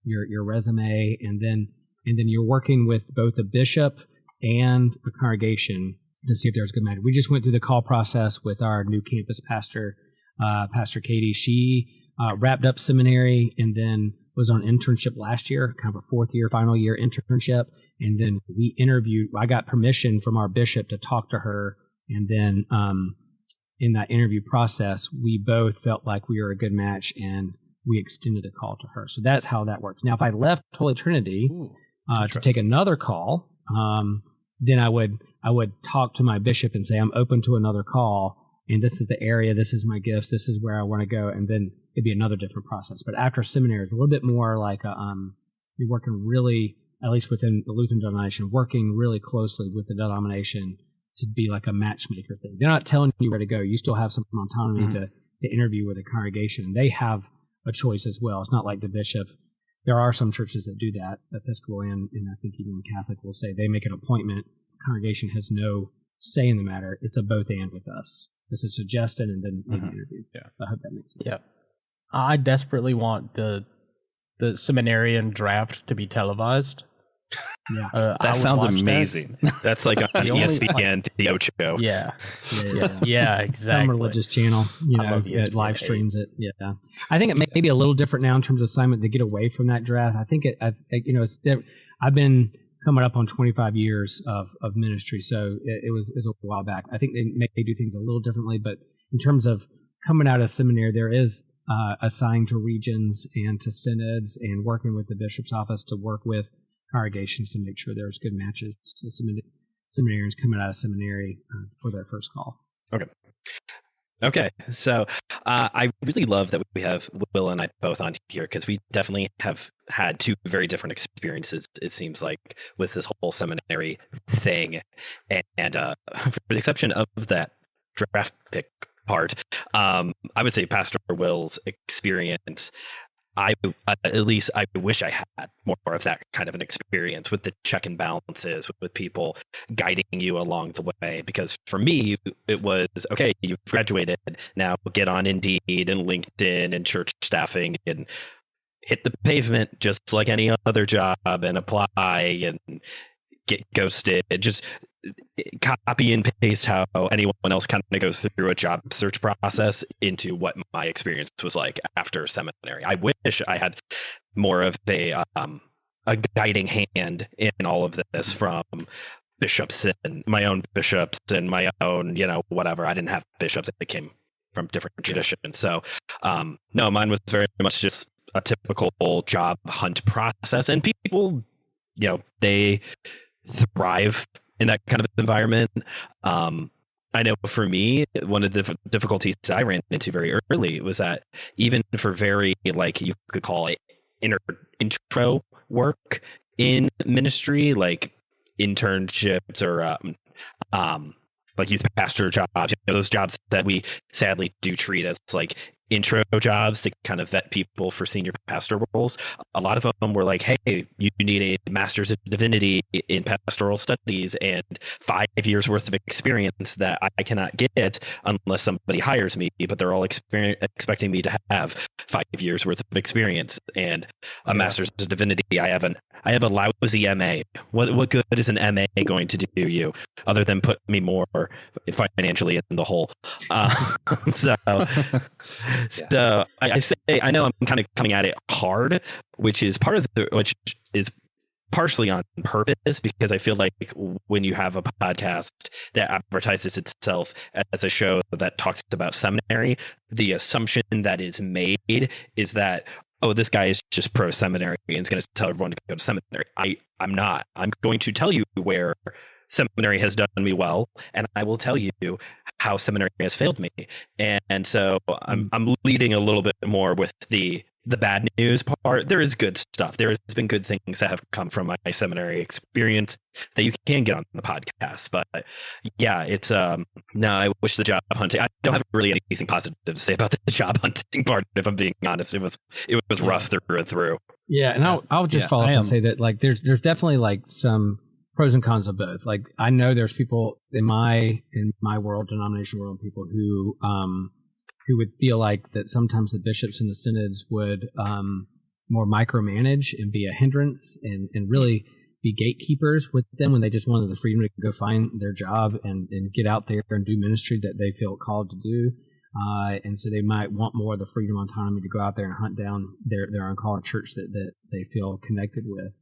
your resume, and then you're working with both a bishop and a congregation to see if there's a good match. We just went through the call process with our new campus pastor, Pastor Katie. She wrapped up seminary and then was on internship last year, kind of a fourth year, final year internship. And then I got permission from our bishop to talk to her. And then in that interview process, we both felt like we were a good match, and we extended a call to her. So that's how that works. Now, if I left Holy Trinity to take another call, then I would talk to my bishop and say, I'm open to another call, and this is the area, this is my gifts, this is where I want to go, and then it'd be another different process. But after seminary, it's a little bit more like you're working really, at least within the Lutheran denomination, working really closely with the denomination to be like a matchmaker thing. They're not telling you where to go. You still have some autonomy to interview with a congregation, and they have a choice as well. It's not like the bishop. There are some churches that do that, Episcopal and I think even Catholic will say they make an appointment. The congregation has no say in the matter. It's a both and with us. It's a suggestion and then maybe interview. Yeah. I hope that makes sense. Yeah. I desperately want the seminarian draft to be televised. Yeah. That sounds amazing. That's like on ESPN, the Ocho. Yeah. Yeah. Yeah, exactly. Some religious channel, it live streams it. Yeah. I think it may be a little different now in terms of assignment to get away from that draft. I think I've been coming up on 25 years of ministry, so it was a while back. I think they may do things a little differently, but in terms of coming out of seminary, there is assigned to regions and to synods and working with the bishop's office to work with congregations to make sure there's good matches to seminarians coming out of seminary for their first call. Okay. So I really love that we have Will and I both on here, because we definitely have had two very different experiences, it seems like, with this whole seminary thing. And for the exception of that draft pick part, I would say Pastor Will's experience, I wish I had more of that kind of an experience with the check and balances, with people guiding you along the way. Because for me, it was, okay, you've graduated, now get on Indeed and LinkedIn and church staffing and hit the pavement just like any other job and apply and get ghosted. Just copy and paste how anyone else kind of goes through a job search process into what my experience was like after seminary. I wish I had more of a guiding hand in all of this from bishops and my own whatever. I didn't have bishops that came from different traditions. So no, mine was very much just a typical job hunt process, and people, they thrive in that kind of environment. I know for me, one of the difficulties I ran into very early was that even for very, like, you could call it intro work in ministry, like internships or like youth pastor jobs, those jobs that we sadly do treat as like intro jobs to kind of vet people for senior pastor roles. A lot of them were like, hey, you need a master's in divinity in pastoral studies and 5 years worth of experience that I cannot get unless somebody hires me, but they're all expecting me to have 5 years worth of experience and a master's in divinity. I have a lousy MA. What good is an MA going to do you other than put me more financially in the hole? So I say, I know I'm kind of coming at it hard, which is partially on purpose, because I feel like when you have a podcast that advertises itself as a show that talks about seminary, the assumption that is made is that, oh, this guy is just pro seminary and is going to tell everyone to go to seminary. I'm not. I'm going to tell you where seminary has done me well, and I will tell you how seminary has failed me. And so I'm leading a little bit more with the bad news part. There is good stuff. There has been good things that have come from my seminary experience that you can get on the podcast. But yeah, it's no, I wish the job hunting, I don't have really anything positive to say about the job hunting part, if I'm being honest. It was rough through and through. Yeah, and I'll just follow up and say that, like, there's definitely like some pros and cons of both. Like, I know there's people in my world, denomination world, people who would feel like that sometimes the bishops and the synods would more micromanage and be a hindrance and really be gatekeepers with them when they just wanted the freedom to go find their job and get out there and do ministry that they feel called to do. and so they might want more of the freedom and autonomy to go out there and hunt down their uncalled church that they feel connected with,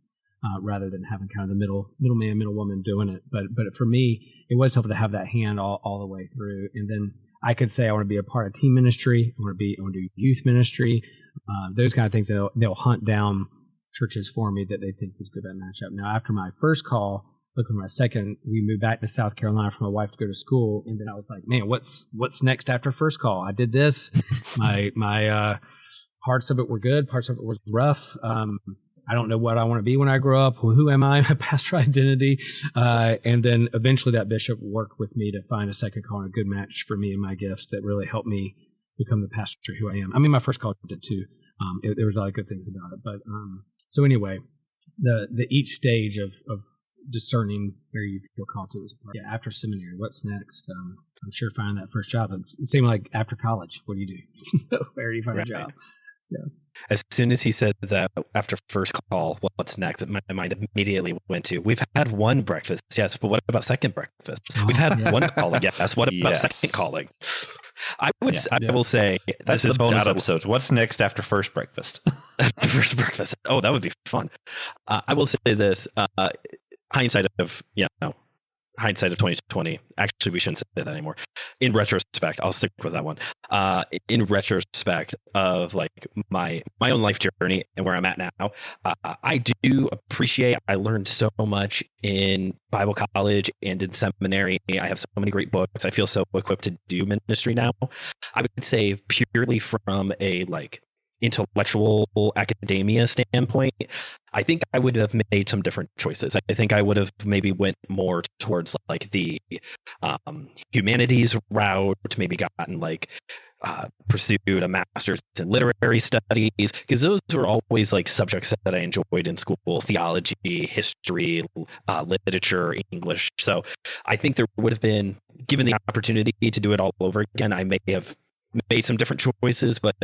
rather than having kind of the middleman, middle woman doing it. But for me, it was helpful to have that hand all the way through. And then I could say I want to be a part of team ministry. I want to do youth ministry, those kind of things. They'll hunt down churches for me that they think was good at matchup. Now, after my first call, looking for my second, we moved back to South Carolina for my wife to go to school, and then I was like, man, what's next after first call? I did this. My parts of it were good, parts of it was rough. I don't know what I want to be when I grow up. Who am I? My pastor identity. And then eventually that bishop worked with me to find a second call and a good match for me and my gifts that really helped me become the pastor who I am. I mean, my first call did too. There was a lot of good things about it. But so anyway, the each stage of discerning where you feel called to is important. Yeah, after seminary, what's next? I'm sure finding that first job. It seemed like after college, what do you do? Where do you find a job? Yeah. As soon as he said that after first call, what's next? My mind immediately went to, we've had one breakfast, yes, but what about second breakfast? We've had one calling, yes. What about second calling? I will say that's the bonus episodes. What's next after first breakfast? After first breakfast. Oh, that would be fun. I will say this: hindsight of 2020. Actually, we shouldn't say that anymore. In retrospect, I'll stick with that one. In retrospect of like my own life journey and where I'm at now, I do appreciate. I learned so much in Bible college and in seminary. I have so many great books. I feel so equipped to do ministry now. I would say purely from a like intellectual academia standpoint, I think I would have made some different choices. I think I would have maybe went more towards like the humanities route, maybe gotten like pursued a master's in literary studies, because those were always like subjects that I enjoyed in school: theology, history, literature, English. So I think there would have been, given the opportunity to do it all over again, I may have made some different choices, but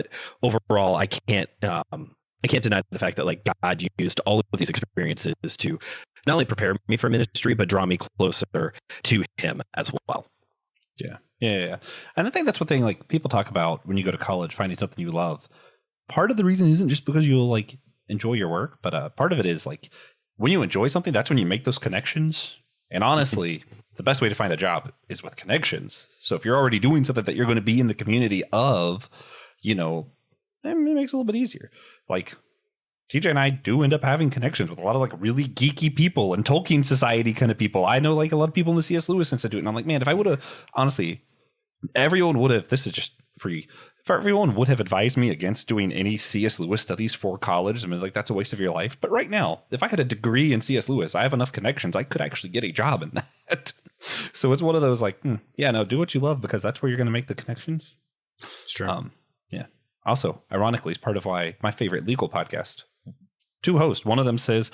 overall, I can't deny the fact that like God used all of these experiences to not only prepare me for ministry, but draw me closer to Him as well. Yeah. And I think that's one thing like people talk about when you go to college, finding something you love. Part of the reason isn't just because you'll like enjoy your work, but part of it is like when you enjoy something, that's when you make those connections. And honestly, the best way to find a job is with connections. So if you're already doing something that you're going to be in the community of, it makes it a little bit easier. Like TJ and I do end up having connections with a lot of like really geeky people and Tolkien Society kind of people. I know like a lot of people in the C.S. Lewis Institute, and I'm like, man, if I would have, honestly, everyone would have, this is just free. If everyone would have advised me against doing any C.S. Lewis studies for college, I mean, like that's a waste of your life. But right now, if I had a degree in C.S. Lewis, I have enough connections, I could actually get a job in that. So it's one of those like, do what you love, because that's where you're going to make the connections. It's true. Yeah. Also, ironically, it's part of why my favorite legal podcast, two hosts, one of them says,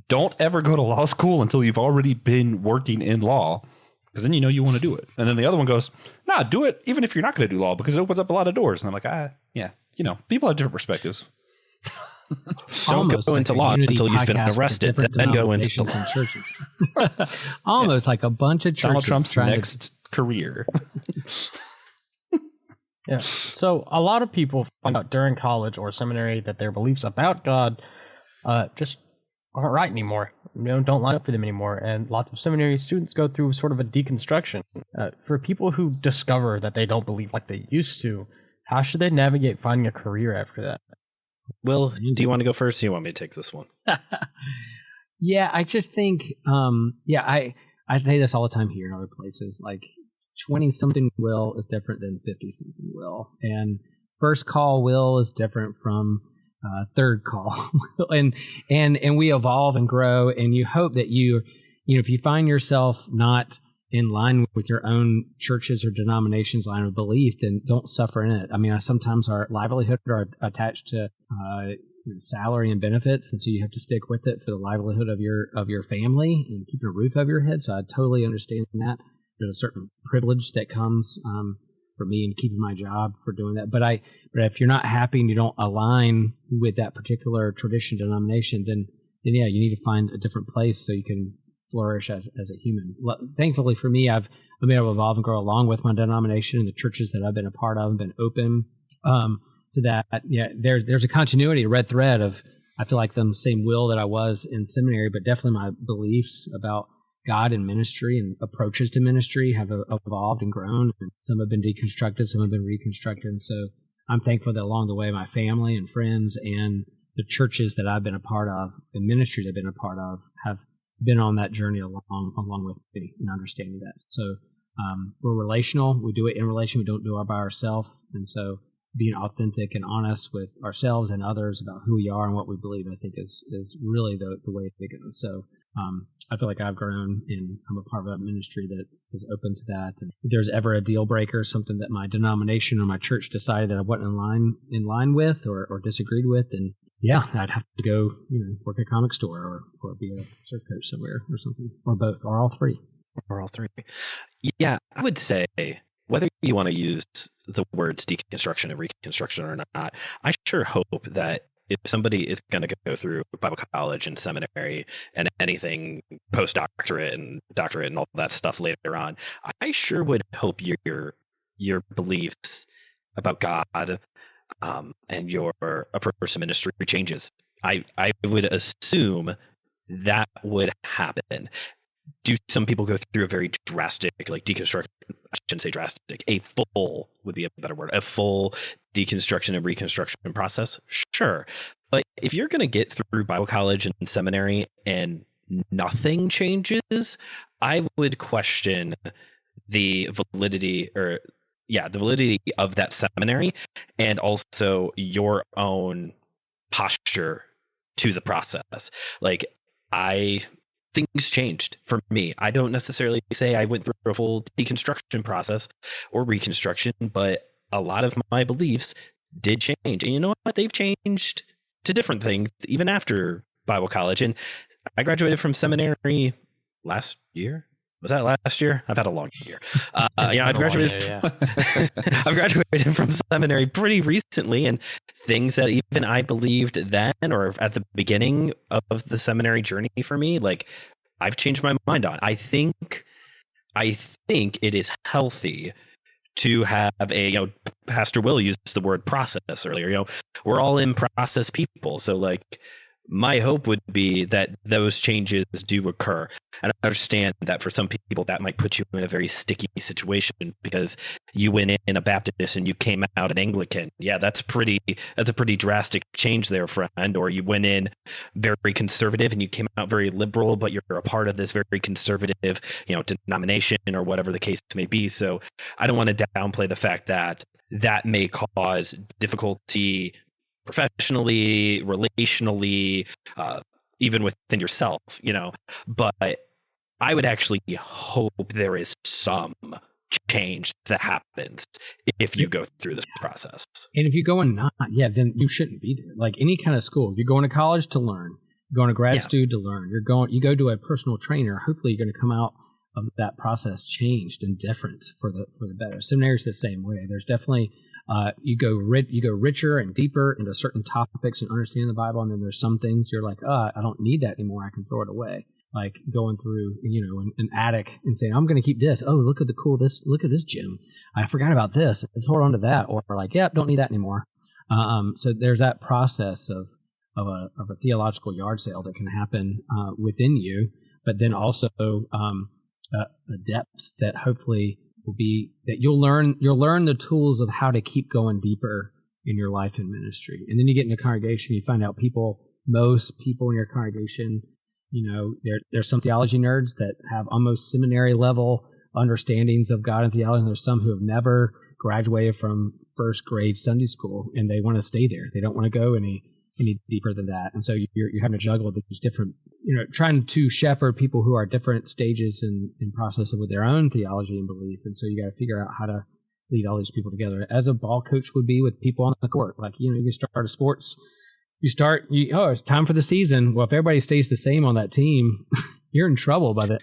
don't ever go to law school until you've already been working in law, because then you want to do it. And then the other one goes, nah, do it even if you're not going to do law, because it opens up a lot of doors. And I'm like, people have different perspectives. Don't go into law until you've been arrested, then go into law. Churches. Almost like a bunch of churches. Donald Trump's next career. Yeah. So a lot of people find out during college or seminary that their beliefs about God just aren't right anymore. Don't line up for them anymore. And lots of seminary students go through sort of a deconstruction. For people who discover that they don't believe like they used to, how should they navigate finding a career after that? Will, do you want to go first? Or do you want me to take this one? Yeah, I just think, I say this all the time here in other places, like 20-something Will is different than 50-something Will. And first call Will is different from third call. and we evolve and grow, and you hope that if you find yourself not in line with your own church's or denomination's line of belief, then don't suffer in it. I mean, sometimes our livelihood are attached to salary and benefits, and so you have to stick with it for the livelihood of your family and keeping a roof over your head. So I totally understand that. There's a certain privilege that comes for me in keeping my job for doing that. But if you're not happy and you don't align with that particular tradition denomination, then you need to find a different place so you can flourish as a human. Thankfully for me, I've been able to evolve and grow along with my denomination and the churches that I've been a part of and been open to that. Yeah, there's a continuity, a red thread of, I feel like the same will that I was in seminary, but definitely my beliefs about God and ministry and approaches to ministry have evolved and grown. Some have been deconstructed, some have been reconstructed. And so I'm thankful that along the way, my family and friends and the churches that I've been a part of, the ministries I've been a part of, have been on that journey along with me in understanding that. So we're relational. We do it in relation. We don't do it by ourselves. And so being authentic and honest with ourselves and others about who we are and what we believe, I think is really the way to go. So I feel like I've grown and I'm a part of a ministry that is open to that. And if there's ever a deal breaker, something that my denomination or my church decided that I wasn't in line with or disagreed with, then yeah, I'd have to go, work at a comic store or be a surf coach somewhere or something, or both, or all three. Or all three. Yeah, I would say whether you want to use the words deconstruction and reconstruction or not, I sure hope that if somebody is going to go through Bible college and seminary and anything postdoctorate and doctorate and all that stuff later on, I sure would hope your beliefs about God and your approach to ministry changes. I would assume that would happen. Do some people go through a very drastic, like deconstruction? I shouldn't say drastic. A full would be a better word. A full deconstruction and reconstruction process? Sure. But if you're going to get through Bible college and seminary and nothing changes, I would question the validity of that seminary and also your own posture to the process. Like, things changed for me. I don't necessarily say I went through a full deconstruction process or reconstruction, but a lot of my beliefs did change. And you know what? They've changed to different things even after Bible college. And I graduated from seminary last year. Was that last year? I've had a long year. I've graduated. I've graduated from seminary pretty recently, and things that even I believed then or at the beginning of the seminary journey for me, like, I've changed my mind on. I think it is healthy to have Pastor Will used the word process earlier. We're all in process people, so like, my hope would be that those changes do occur. And I understand that for some people that might put you in a very sticky situation because you went in a Baptist and you came out an Anglican. Yeah, that's a pretty drastic change there, friend. Or you went in very conservative and you came out very liberal, but you're a part of this very conservative, denomination or whatever the case may be. So I don't want to downplay the fact that may cause difficulty professionally, relationally, even within yourself, but I would actually hope there is some change that happens if you go through this process. And if you're going not, then you shouldn't be there. Like any kind of school, you're going to college to learn, you're going to grad student to learn, you go to a personal trainer, hopefully you're going to come out of that process changed and different for the better. Seminary is the same way. There's definitely you go richer and deeper into certain topics and understanding the Bible, and then there's some things you're like, I don't need that anymore. I can throw it away. Like going through, an attic and saying, I'm going to keep this. Oh, look at this gem. I forgot about this. Let's hold on to that. Or like, yep, don't need that anymore. So there's that process of a theological yard sale that can happen within you, but then also a depth that hopefully will be that you'll learn the tools of how to keep going deeper in your life and ministry. And then you get in a congregation, you find out most people in your congregation, there's some theology nerds that have almost seminary level understandings of God and theology, and there's some who have never graduated from first grade Sunday school and they want to stay there. They don't want to go any deeper than that. And so you're having to juggle these different, trying to shepherd people who are different stages in process with their own theology and belief. And so you got to figure out how to lead all these people together as a ball coach would be with people on the court. Like, you start a sports, it's time for the season. Well, if everybody stays the same on that team, you're in trouble by the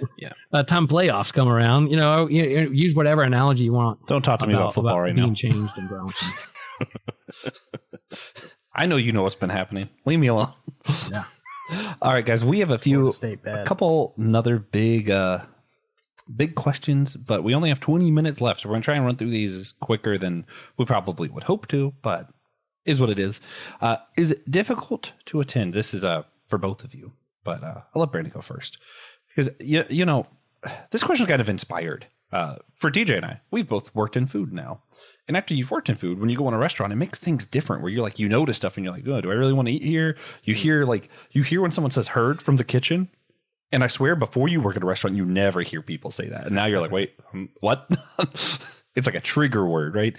time playoffs come around. Use whatever analogy you want. Don't talk to me about football right now. Being changed and grown. I know you know what's been happening. Leave me alone. Yeah. All right, guys, we have a Bad. couple another big questions, but we only have 20 minutes left, so we're gonna try and run through these quicker than we probably would hope to, but is what it is. Is it difficult to attend? This is for both of you, but I'll let Brandon go first because you know this question is kind of inspired. For TJ and I, we've both worked in food now. And after you've worked in food, when you go in a restaurant, it makes things different where you're like, you notice stuff and you're like, oh, do I really want to eat here? You hear when someone says heard from the kitchen. And I swear before you work at a restaurant, you never hear people say that. And now you're like, wait, what? It's like a trigger word, right?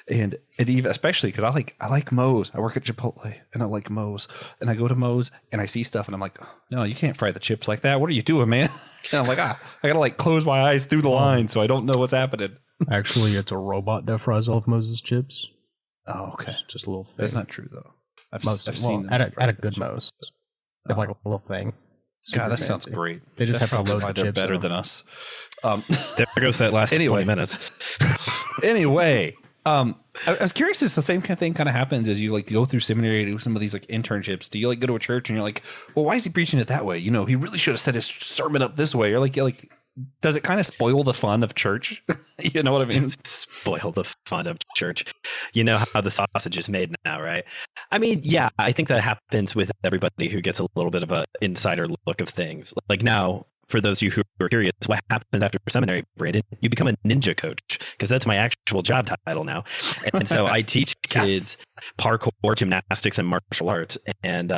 And even especially because I like Moe's. I work at Chipotle and I like Moe's. And I go to Moe's and I see stuff and I'm like, oh, no, you can't fry the chips like that. What are you doing, man? And I'm like, I gotta like close my eyes through the line so I don't know what's happening. Actually, it's a robot that fries all of Moses' chips. Oh, okay. Just a little thing. That's not true though. I've seen them at a good Moe's. They have like a little thing. God, that sounds great. They just have to load the chips. They're better than us. There goes that last 20 minutes. Anyway, I was curious if the same kind of thing kind of happens as you like go through seminary, do some of these like internships. Do you like go to a church and you're like, well, why is he preaching it that way? You know, he really should have set his sermon up this way. Or like, does it kind of spoil the fun of church? You know what I mean? Spoil the fun of church. You know how the sausage is made now, right? I mean, yeah, I think that happens with everybody who gets a little bit of an insider look of things. Like now, for those of you who are curious, what happens after seminary, Brandon? You become a ninja coach because that's my actual job title now. And so I teach kids parkour, gymnastics, and martial arts. And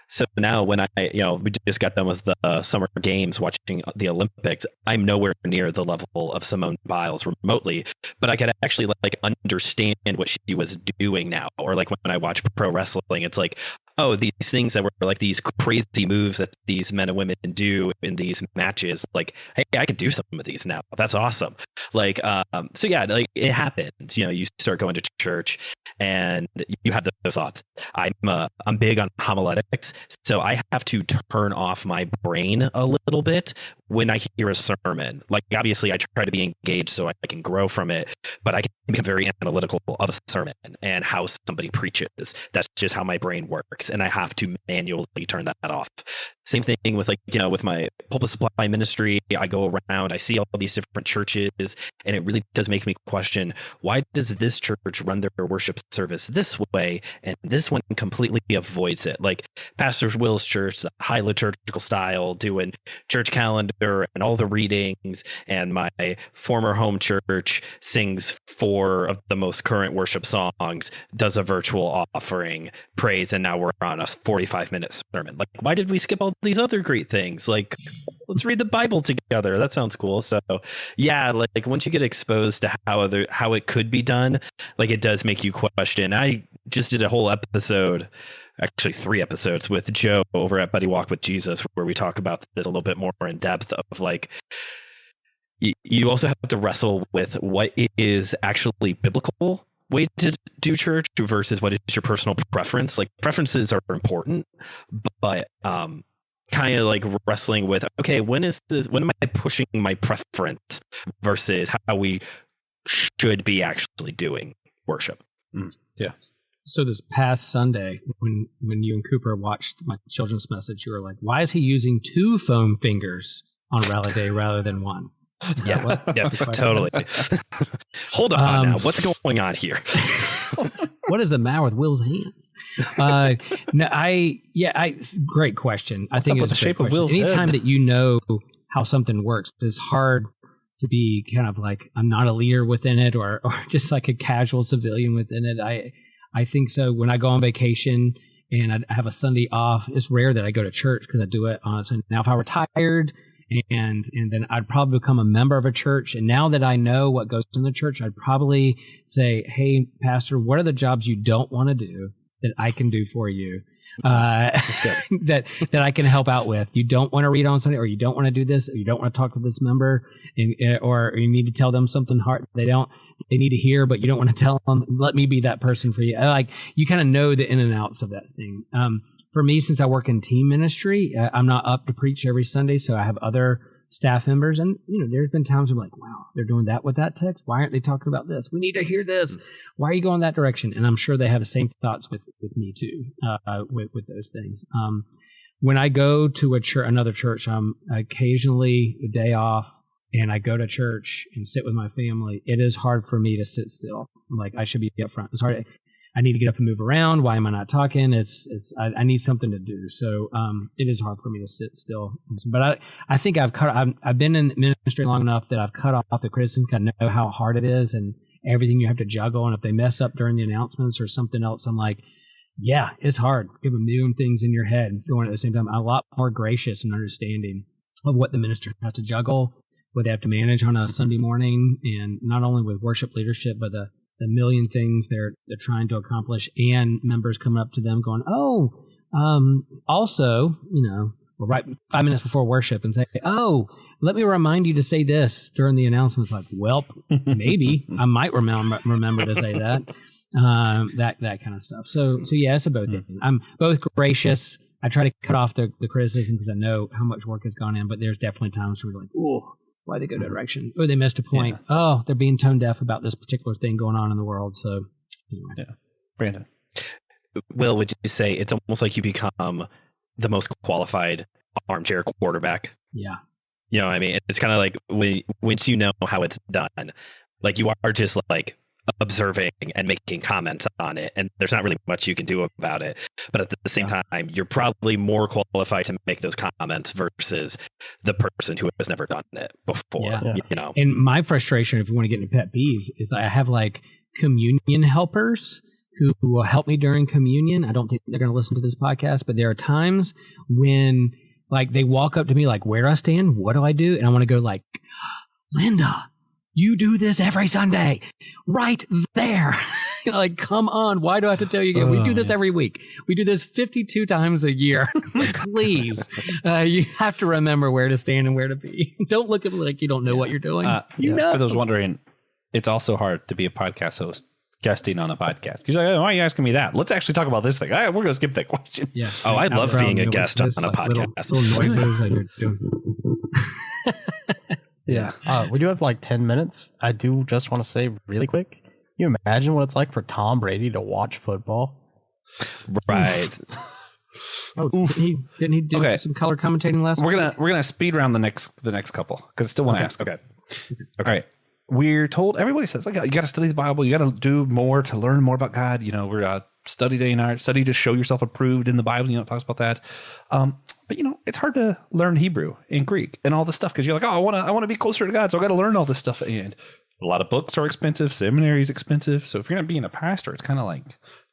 so now when we just got done with the summer games watching the Olympics, I'm nowhere near the level of Simone Biles remotely, but I could actually like understand what she was doing now. Or like when I watch pro wrestling, it's like, oh, these things that were like these crazy moves that these men and women do in these matches. Like, hey, I can do some of these now. That's awesome. Like, so yeah, like it happens. You know, you start going to church and you have those thoughts. I'm big on homiletics, so I have to turn off my brain a little bit when I hear a sermon. Like, obviously, I try to be engaged so I can grow from it, but I can become very analytical of a sermon and how somebody preaches. That's just how my brain works, and I have to manually turn that off. Same thing with with my pulpit supply ministry. I go around, I see all these different churches, and it really does make me question, why does this church run their worship service this way and this one completely avoids it? Like Pastor Will's church, the high liturgical style, doing church calendar and all the readings, and my former home church sings 4 of the most current worship songs, does a virtual offering, prays, and now we're on a 45-minute sermon. Like, why did we skip all these other great things? Like, let's read the Bible together. That sounds cool. So yeah, like once you get exposed to how it could be done, like it does make you question. I just did a whole episode, actually 3 episodes with Joe over at Buddy Walk with Jesus, where we talk about this a little bit more in depth of like, you also have to wrestle with what is actually biblical way to do church versus what is your personal preference. Like preferences are important, but kind of like wrestling with, okay, when am I pushing my preference versus how we should be actually doing worship? Yeah. So this past Sunday, when you and Cooper watched my children's message, you were like, why is he using 2 foam fingers on Rally Day rather than 1? Yeah, totally. Hold on now. What's going on here? What is the matter with Will's hands? Great question. I think it's the shape of Will's head. Anytime that you know how something works, it's hard to be kind of like, I'm not a leader within it or just like a casual civilian within it. I think so. When I go on vacation and I have a Sunday off, it's rare that I go to church because I do it on a Sunday. Now, if I were tired and then I'd probably become a member of a church. And now that I know what goes in the church, I'd probably say, hey, Pastor, what are the jobs you don't want to do that I can do for you? That I can help out with. You don't want to read on Sunday, or you don't want to do this, or you don't want to talk to this member, or you need to tell them something hard they need to hear, but you don't want to tell them. Let me be that person for you. Like, you kind of know the in and outs of that thing. For me, since I work in team ministry, I'm not up to preach every Sunday, so I have other staff members, and there's been times I'm like, wow, they're doing that with that text. Why aren't they talking about this? We need to hear this. Why are you going that direction? And I'm sure they have the same thoughts with me too, with those things. when I go to another church, I'm occasionally a day off, and I go to church and sit with my family. It is hard for me to sit still. Like, I should be up front. It's hard. I need to get up and move around. Why am I not talking? I need something to do. So it is hard for me to sit still. But I think I've been in ministry long enough that I've cut off the criticism. I know how hard it is and everything you have to juggle. And if they mess up during the announcements or something else, I'm like, yeah, it's hard. You have a million things in your head going at the same time. I'm a lot more gracious and understanding of what the minister has to juggle, what they have to manage on a Sunday morning, and not only with worship leadership, but the million things they're trying to accomplish, and members coming up to them going, also, right 5 minutes before worship and say, let me remind you to say this during the announcements. Like, well, maybe I might remember to say that, that kind of stuff. So yeah, it's a both thing. I'm both gracious. I try to cut off the criticism because I know how much work has gone in, but there's definitely times where we're like, oh, why they go that direction? Or they missed a point. Yeah. Oh, they're being tone deaf about this particular thing going on in the world. So, anyway. Yeah. Brandon. Will, would you say it's almost like you become the most qualified armchair quarterback? Yeah. You know what I mean? It's kind of like once you know how it's done, like you are just like observing and making comments on it, and there's not really much you can do about it. But at the same time, you're probably more qualified to make those comments versus the person who has never done it before. Yeah. And my frustration, if you want to get into pet peeves, is I have like communion helpers who will help me during communion. I don't think they're going to listen to this podcast, but there are times when like they walk up to me like, where do I stand? What do I do? And I want to go like, Linda, you do this every Sunday, right there. Like, come on. Why do I have to tell you again? We do this every week. We do this 52 times a year. Please. You have to remember where to stand and where to be. Don't look at me like you don't know what you're doing. For those wondering, it's also hard to be a podcast host guesting on a podcast. He's like, why are you asking me that? Let's actually talk about this thing. We're going to skip that question. Yeah. Oh, I love being a guest on a podcast. Little noises that you're doing. Yeah. We do have like 10 minutes. I do just want to say really quick, can you imagine what it's like for Tom Brady to watch football? Right. Didn't he do some color commentating last week? We're gonna speed round the next couple because I still want to ask. Okay. All right. We're told, everybody says, like, you got to study the Bible. You got to do more to learn more about God. We're study day and night, study to show yourself approved in the Bible. It talks about that. But it's hard to learn Hebrew and Greek and all this stuff because you're like, I want to be closer to God, so I got to learn all this stuff. And a lot of books are expensive. Seminary is expensive. So if you're not being a pastor, it's kind of like,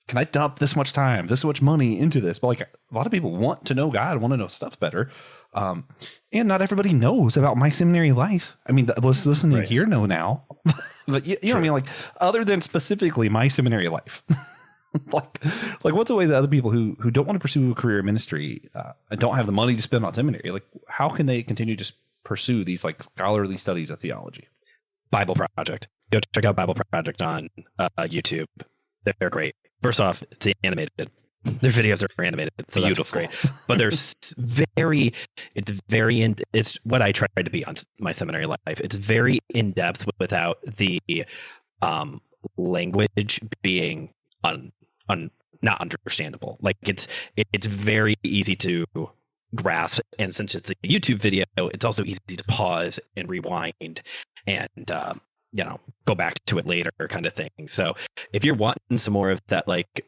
can I dump this much time, this much money into this? But like a lot of people want to know God, want to know stuff better. And not everybody knows about My Seminary Life. I mean, let's listen to here know now. But you know what I mean? Like, other than specifically My Seminary Life. like what's a way that other people who don't want to pursue a career in ministry and don't have the money to spend on seminary, like how can they continue to pursue these like scholarly studies of theology? Bible Project. Go check out Bible Project on YouTube. They're great. First off, it's animated. Their videos are animated. So beautiful. That's great. But it's what I tried to be on My Seminary Life. It's very in depth without the language being not understandable. Like it's very easy to grasp, and since it's a YouTube video, it's also easy to pause and rewind and go back to it later kind of thing. So if you're wanting some more of that like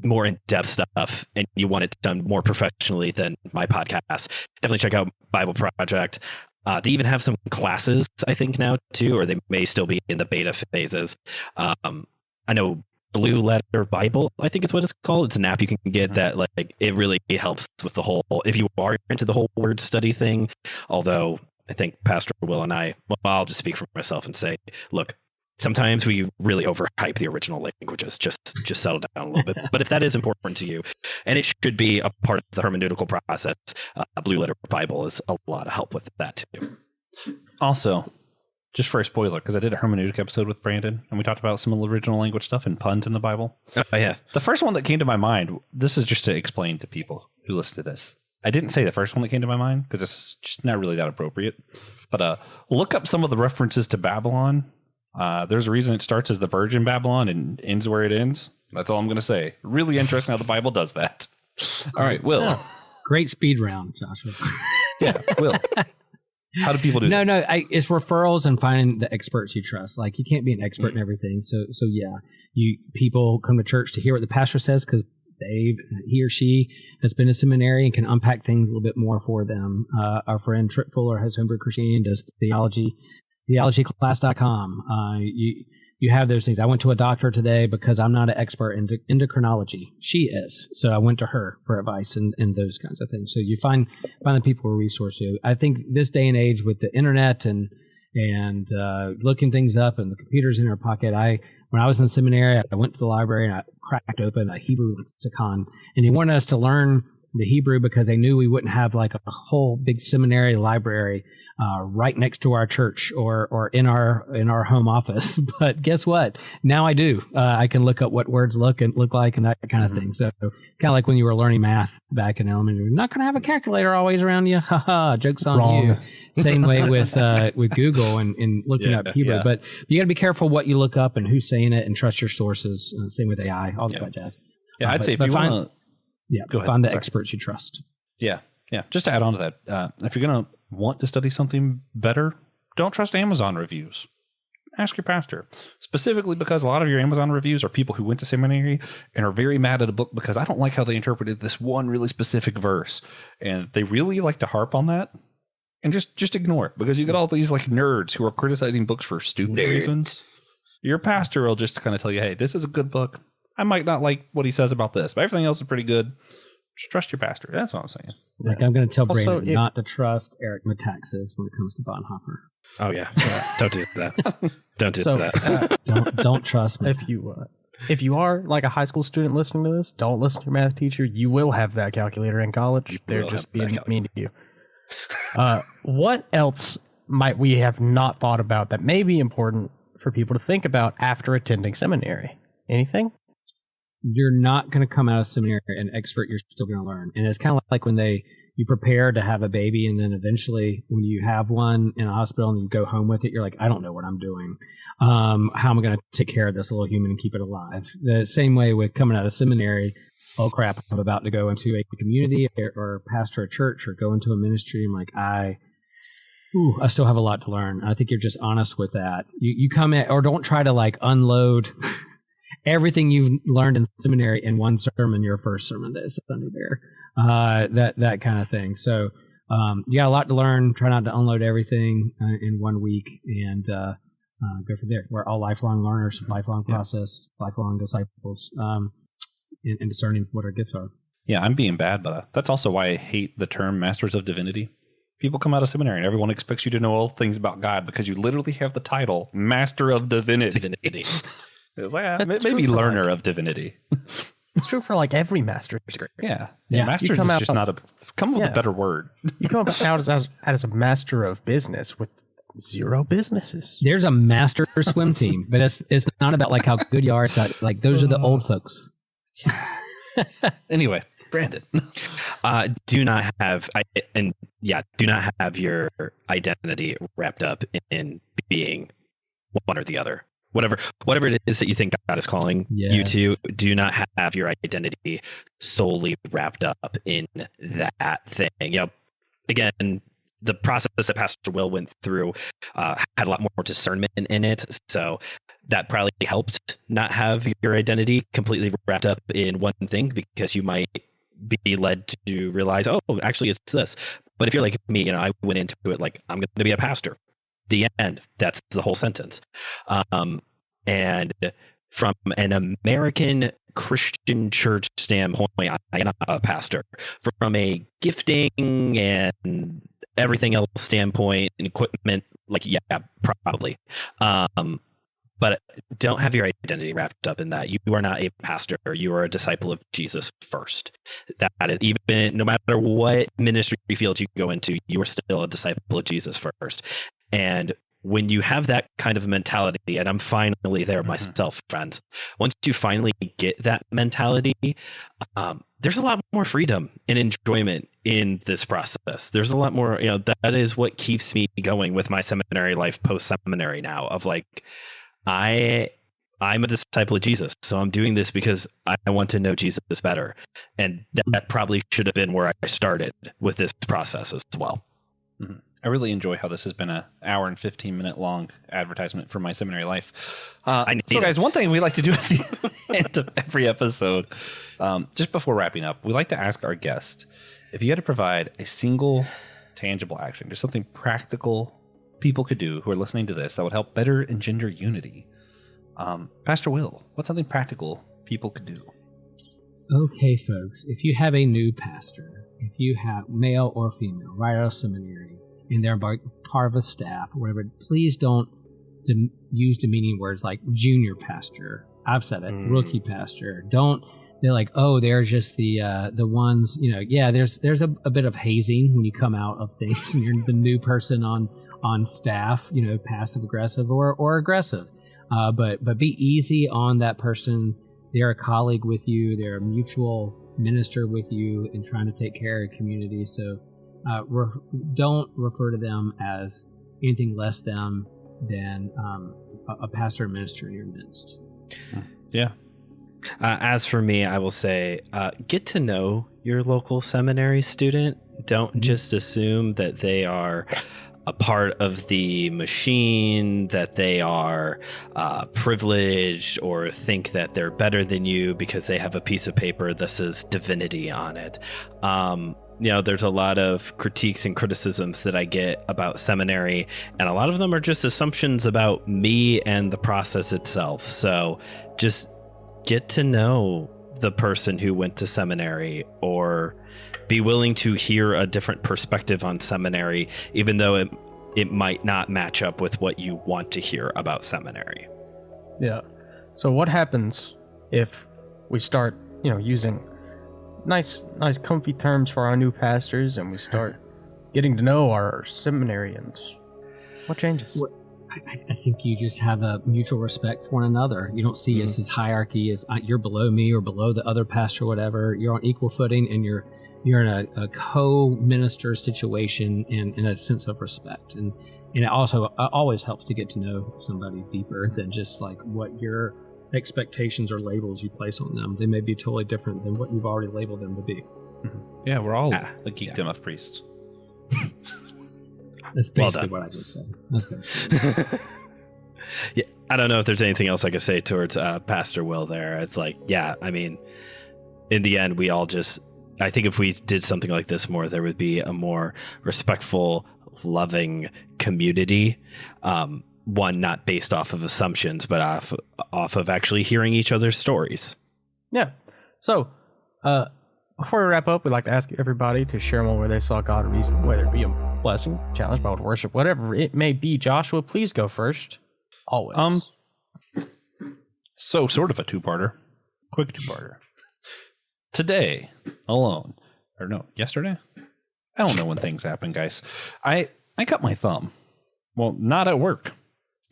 more in-depth stuff and you want it done more professionally than my podcast, definitely check out Bible Project. They even have some classes, I think, now too, or they may still be in the beta phases. I know Blue Letter Bible, I think is what it's called. It's an app you can get that like it really helps with the whole, if you are into the whole word study thing. Although I think Pastor Will and I'll just speak for myself and say, look, sometimes we really overhype the original languages. Just settle down a little bit. But if that is important to you, and it should be a part of the hermeneutical process, Blue Letter Bible is a lot of help with that too. Also, just for a spoiler, because I did a hermeneutic episode with Brandon, and we talked about some of the original language stuff and puns in the Bible. Oh, yeah. The first one that came to my mind, this is just to explain to people who listen to this. I didn't say the first one that came to my mind, because it's just not really that appropriate. But look up some of the references to Babylon. There's a reason it starts as the Virgin Babylon and ends where it ends. That's all I'm going to say. Really interesting how the Bible does that. All right, Will. Great speed round, Joshua. Yeah, Will. How do people do this? No, it's referrals and finding the experts you trust. Like, you can't be an expert in everything. So yeah, people come to church to hear what the pastor says because he or she has been to seminary and can unpack things a little bit more for them. Our friend Tripp Fuller has Homebrew Christianity and does theologyclass.com. You have those things. I went to a doctor today because I'm not an expert in endocrinology. She is. So I went to her for advice and those kinds of things. So you find the people who resource you. I think this day and age with the internet and looking things up and the computers in our pocket, when I was in seminary, I went to the library and I cracked open a Hebrew lexicon, and they wanted us to learn the Hebrew because they knew we wouldn't have like a whole big seminary library right next to our church or in our home office. But guess what? Now I do. I can look up what words look like and that kind of thing. So kind of like when you were learning math back in elementary, you're not going to have a calculator always around you. Haha, joke's on you. Same way with Google and looking up Hebrew. But you got to be careful what you look up and who's saying it, and trust your sources. Same with AI, all that jazz. Yeah, I'd say if you want to find the experts you trust. Yeah. Just to add on to that, if you're going to want to study something better, don't trust Amazon reviews. Ask your pastor, specifically because a lot of your Amazon reviews are people who went to seminary and are very mad at a book because I don't like how they interpreted this one really specific verse, and they really like to harp on that. And just ignore it, because you get all these like nerds who are criticizing books for stupid reasons. Your pastor will just kind of tell you, hey, this is a good book. I might not like what he says about this, but everything else is pretty good. Just trust your pastor. That's what I'm saying. Like, I'm going to tell Brandon not to trust Eric Metaxas when it comes to Bonhoeffer. Oh yeah, don't do that. Don't do that. Don't trust me. If you are like a high school student listening to this, don't listen to your math teacher. You will have that calculator in college. They're just being mean to you. What else might we have not thought about that may be important for people to think about after attending seminary? Anything? You're not going to come out of seminary an expert. You're still going to learn. And it's kind of like when you prepare to have a baby, and then eventually when you have one in a hospital and you go home with it, you're like, I don't know what I'm doing. How am I going to take care of this little human and keep it alive? The same way with coming out of seminary. Oh crap, I'm about to go into a community or pastor a church or go into a ministry. I'm like, I still have a lot to learn. I think you're just honest with that. You come in, or don't try to like unload everything you've learned in seminary in one sermon, your first sermon that's Sunday there. That kind of thing. So you got a lot to learn. Try not to unload everything in 1 week, and go from there. We're all lifelong learners, lifelong process, lifelong disciples. And discerning what our gifts are. Yeah, I'm being bad, but that's also why I hate the term Masters of Divinity. People come out of seminary and everyone expects you to know all things about God because you literally have the title Master of Divinity. It's like maybe learner of divinity. It's true for like every master's degree. Yeah. Master's is just not come up with a better word. You come out as a master of business with 0 businesses. There's a master swim team, but it's not about like how good you are. It's about, like, those are the old folks. Anyway, Brandon, do not have your identity wrapped up in being one or the other. Whatever it is that you think God is calling you to, do not have your identity solely wrapped up in that thing. Again, the process that Pastor Will went through had a lot more discernment in it, so that probably helped not have your identity completely wrapped up in one thing, because you might be led to realize, oh, actually it's this. But if you're like me, I went into it like, I'm going to be a pastor. The end. That's the whole sentence. And from an American Christian church standpoint, I am not a pastor. From a gifting and everything else standpoint and equipment, probably. But don't have your identity wrapped up in that. You are not a pastor. You are a disciple of Jesus first. That is, even no matter what ministry field you go into, you are still a disciple of Jesus first. And when you have that kind of mentality, and I'm finally there myself, friends, once you finally get that mentality, there's a lot more freedom and enjoyment in this process. There's a lot more, that is what keeps me going with my seminary life post-seminary now, of like, I I'm a disciple of Jesus, so I'm doing this because I want to know Jesus better. And that probably should have been where I started with this process as well. Mm-hmm. I really enjoy how this has been an hour and 15-minute long advertisement for my Seminary Life. So guys, one thing we like to do at the end of every episode, just before wrapping up, we like to ask our guest, if you had to provide a single tangible action, just something practical people could do who are listening to this that would help better engender unity. Pastor Will, what's something practical people could do? Okay, folks, if you have a new pastor, if you have male or female, right out of seminary, and they're part of a staff or whatever, please don't use demeaning words like junior pastor. I've said it, rookie pastor. They're like, oh, they're just the ones, yeah, there's a bit of hazing when you come out of things and you're the new person on staff, passive aggressive or aggressive. But be easy on that person. They're a colleague with you. They're a mutual minister with you in trying to take care of your community. So don't refer to them as anything less than a pastor or minister in your midst. Yeah. As for me, I will say, get to know your local seminary student. Don't just assume that they are a part of the machine, that they are privileged, or think that they're better than you because they have a piece of paper that says divinity on it. There's a lot of critiques and criticisms that I get about seminary, and a lot of them are just assumptions about me and the process itself. So just get to know the person who went to seminary, or be willing to hear a different perspective on seminary, even though it might not match up with what you want to hear about seminary. Yeah. So what happens if we start, using nice comfy terms for our new pastors, and we start getting to know our seminarians? What changes? I think you just have a mutual respect for one another. You don't see us as hierarchy, as you're below me or below the other pastor or whatever. You're on equal footing, and you're in a co-minister situation and in a sense of respect. And it also always helps to get to know somebody deeper than just like what your expectations or labels you place on them. They may be totally different than what you've already labeled them to be. Yeah, we're all a geekdom of priests. That's basically what I just said. Yeah, I don't know if there's anything else I could say towards Pastor Will there. It's like, in the end, we all just, I think if we did something like this more, there would be a more respectful, loving community. One not based off of assumptions, but off of actually hearing each other's stories. Yeah. So, before we wrap up, we'd like to ask everybody to share one where they saw God recently, whether it be a blessing, challenge, Bible worship, whatever it may be. Joshua, please go first. Always. So sort of a two-parter. Quick two-parter. Today, alone. Or no, yesterday? I don't know when things happen, guys. I cut my thumb. Well, not at work.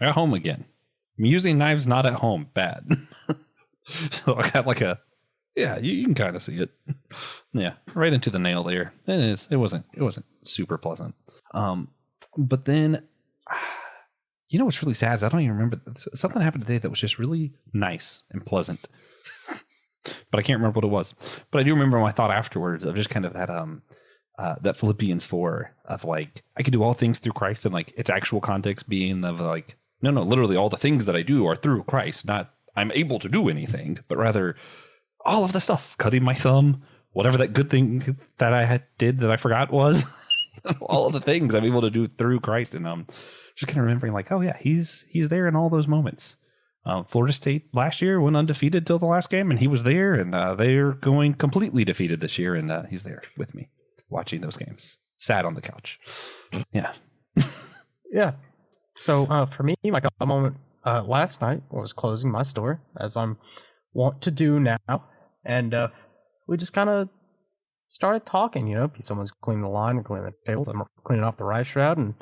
At home again. I'm using knives not at home. Bad. So I got like you can kind of see it. Yeah, right into the nail there. It wasn't super pleasant. But then, what's really sad is I don't even remember. Something happened today that was just really nice and pleasant. But I can't remember what it was. But I do remember my thought afterwards of just kind of that Philippians 4 of like, I can do all things through Christ, and like its actual context being of like, no, literally all the things that I do are through Christ, not I'm able to do anything, but rather all of the stuff, cutting my thumb, whatever that good thing that I did that I forgot was, all of the things I'm able to do through Christ. And just kind of remembering like, oh yeah, he's there in all those moments. Florida State last year went undefeated till the last game, and he was there, and they're going completely defeated this year, and he's there with me watching those games, sat on the couch. Yeah. Yeah. So for me, like a moment last night, I was closing my store, as I'm wont to do now, and we just kind of started talking. Someone's cleaning the line and cleaning the tables. I'm cleaning off the rice shroud, and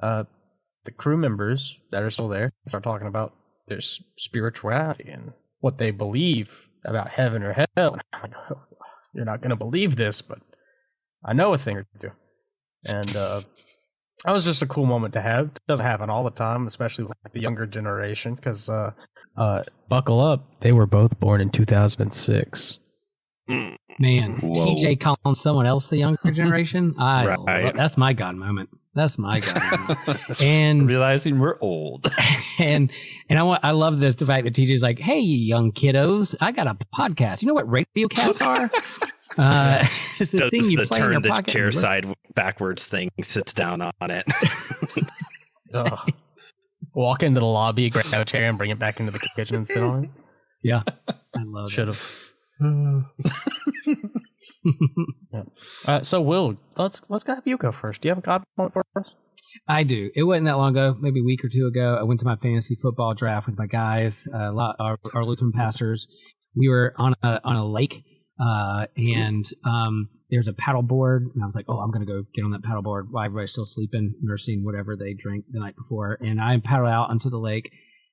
the crew members that are still there start talking about their spirituality and what they believe about heaven or hell. And I'm like, oh, you're not going to believe this, but I know a thing or two. And That was just a cool moment to have. It doesn't happen all the time, especially with the younger generation, because buckle up, they were both born in 2006. Man, Whoa. TJ calling someone else the younger generation. Right. That's my God moment. That's my God moment. And Realizing we're old. and I love the fact that TJ's like, hey, young kiddos, I got a podcast. You know what radio casts are? It's this thing you the play in your turn the pocket. chair side backwards thing, sits down on it. Walk into the lobby, grab a chair, and bring it back into the kitchen and sit on it. Yeah, I love it. Should have. Yeah. So Will, let's have you go first. Do you have a God point for us? I do. It wasn't that long ago, maybe a week or two ago. I went to my fantasy football draft with my guys, our Lutheran pastors. We were on a lake, and there's a paddle board, and I was like, "Oh, I'm gonna go get on that paddle board." While everybody's still sleeping, nursing whatever they drank the night before, and I paddle out onto the lake.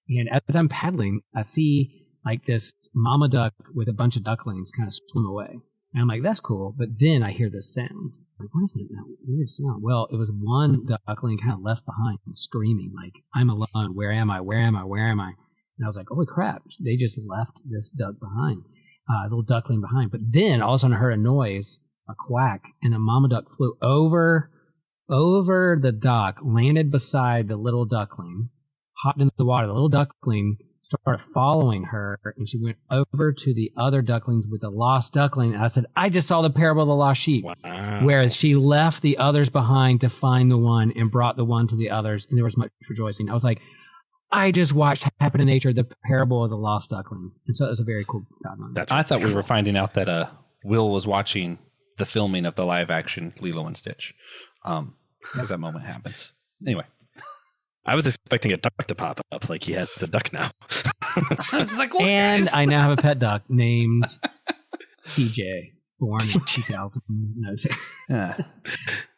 And as I'm paddling, I see like this mama duck with a bunch of ducklings kind of swim away, and I'm like, "That's cool." But then I hear this sound. Like, what is it? That weird sound. Well, it was one duckling kind of left behind, screaming like, "I'm alone. Where am I? Where am I? Where am I?" And I was like, "Holy crap! They just left this duck behind, little duckling behind." But then all of a sudden, I heard a noise, a quack, and a mama duck flew over the dock, landed beside the little duckling, hopped into the water. The little duckling started following her, and she went over to the other ducklings with the lost duckling. And I said, I just saw the parable of the lost sheep, where she left the others behind to find the one and brought the one to the others, and there was much rejoicing. I was like, I just watched happen in nature the parable of the lost duckling. And so it was a very cool God moment. I thought we were finding out that Will was watching the filming of the live action Lilo and Stitch, because that moment happens. Anyway. I was expecting a duck to pop up, like he has a duck now. I was like, look, and guys. I now have a pet duck named TJ, born in 2000. No, Yeah.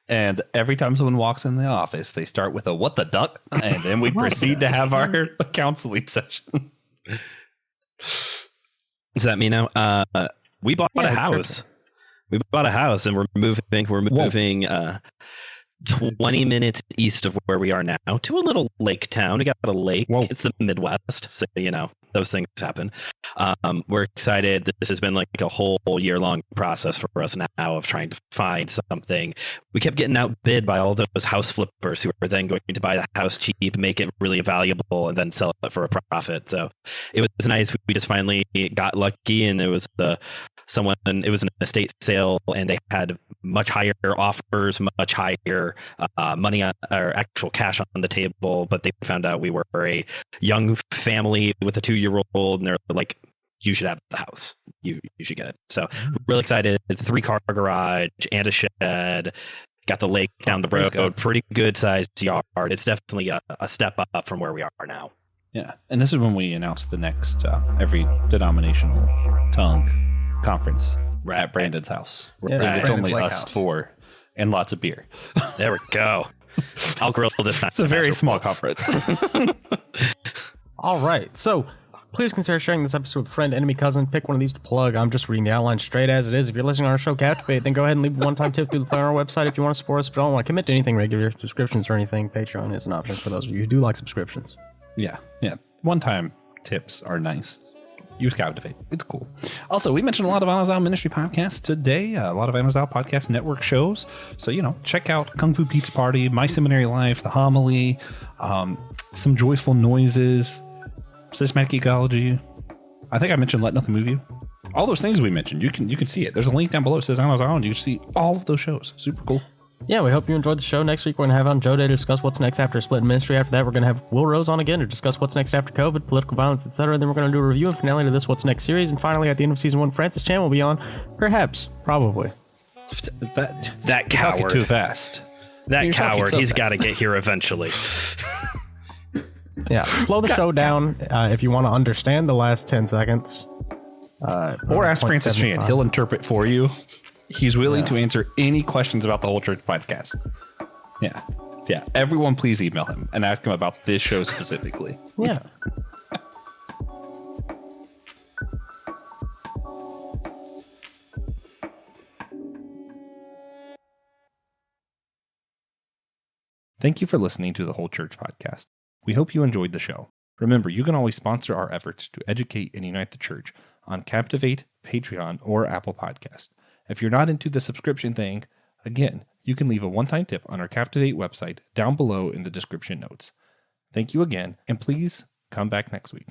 And every time someone walks in the office, they start with a "what the duck," and then we proceed to have our counseling session. Does that mean now? We bought a house. Sure. We bought a house, and we're moving 20 minutes east of where we are now to a little lake town. We got a lake. Whoa. It's the Midwest, so those things happen. We're excited that this has been like a whole year-long process for us now of trying to find something. We kept getting outbid by all those house flippers who were then going to buy the house cheap, make it really valuable, and then sell it for a profit. So it was nice. We just finally got lucky, and it was it was an estate sale, and they had much higher offers, much higher money or actual cash on the table. But they found out we were a young family with a 2-year-old, and they're like, you should have the house. You should get it. So really excited. 3-car garage and a shed. Got the lake down the road. Pretty good sized yard. It's definitely a step up from where we are now. Yeah. And this is when we announce the next every denominational tongue conference at Brandon's house. Yeah, It's only Brandon's us house. 4 and lots of beer. There we go. I'll grill this time. It's a very small conference. All right. So please consider sharing this episode with a friend, enemy, cousin. Pick one of these to plug. I'm just reading the outline straight as it is. If you're listening on our show, Captivate, then go ahead and leave a one-time tip through the plan on our website if you want to support us, but don't want to commit to anything regular. Subscriptions or anything, Patreon is an option for those of you who do like subscriptions. Yeah. One-time tips are nice. Use Captivate. It's cool. Also, we mentioned a lot of Anazao Ministry podcasts today, a lot of Anazao Podcast Network shows. So, check out Kung Fu Pizza Party, My Seminary Life, The Homily, Some Joyful Noises, Systematic Ecology. I think I mentioned Let Nothing Move You. All those things we mentioned, you can see it. There's a link down below that says Anazao, and you can see all of those shows. Super cool. Yeah, we hope you enjoyed the show. Next week, we're going to have on Joe Day to discuss what's next after a split in ministry. After that, we're going to have Will Rose on again to discuss what's next after COVID, political violence, etc. Then we're going to do a review and finale to this What's Next series. And finally, at the end of season 1, Francis Chan will be on. Perhaps. Probably. That coward. Talking too fast. That You're talking coward. so He's fast. got to get here eventually. Yeah, slow the show down if you want to understand the last 10 seconds. Or ask Francis Chan. 0.75. He'll interpret for you. He's willing to answer any questions about the whole church podcast. Yeah. Everyone, please email him and ask him about this show specifically. Yeah. Thank you for listening to the Whole Church Podcast. We hope you enjoyed the show. Remember, you can always sponsor our efforts to educate and unite the church on Captivate, Patreon, or Apple Podcast. If you're not into the subscription thing, again, you can leave a one-time tip on our Captivate website down below in the description notes. Thank you again, and please come back next week.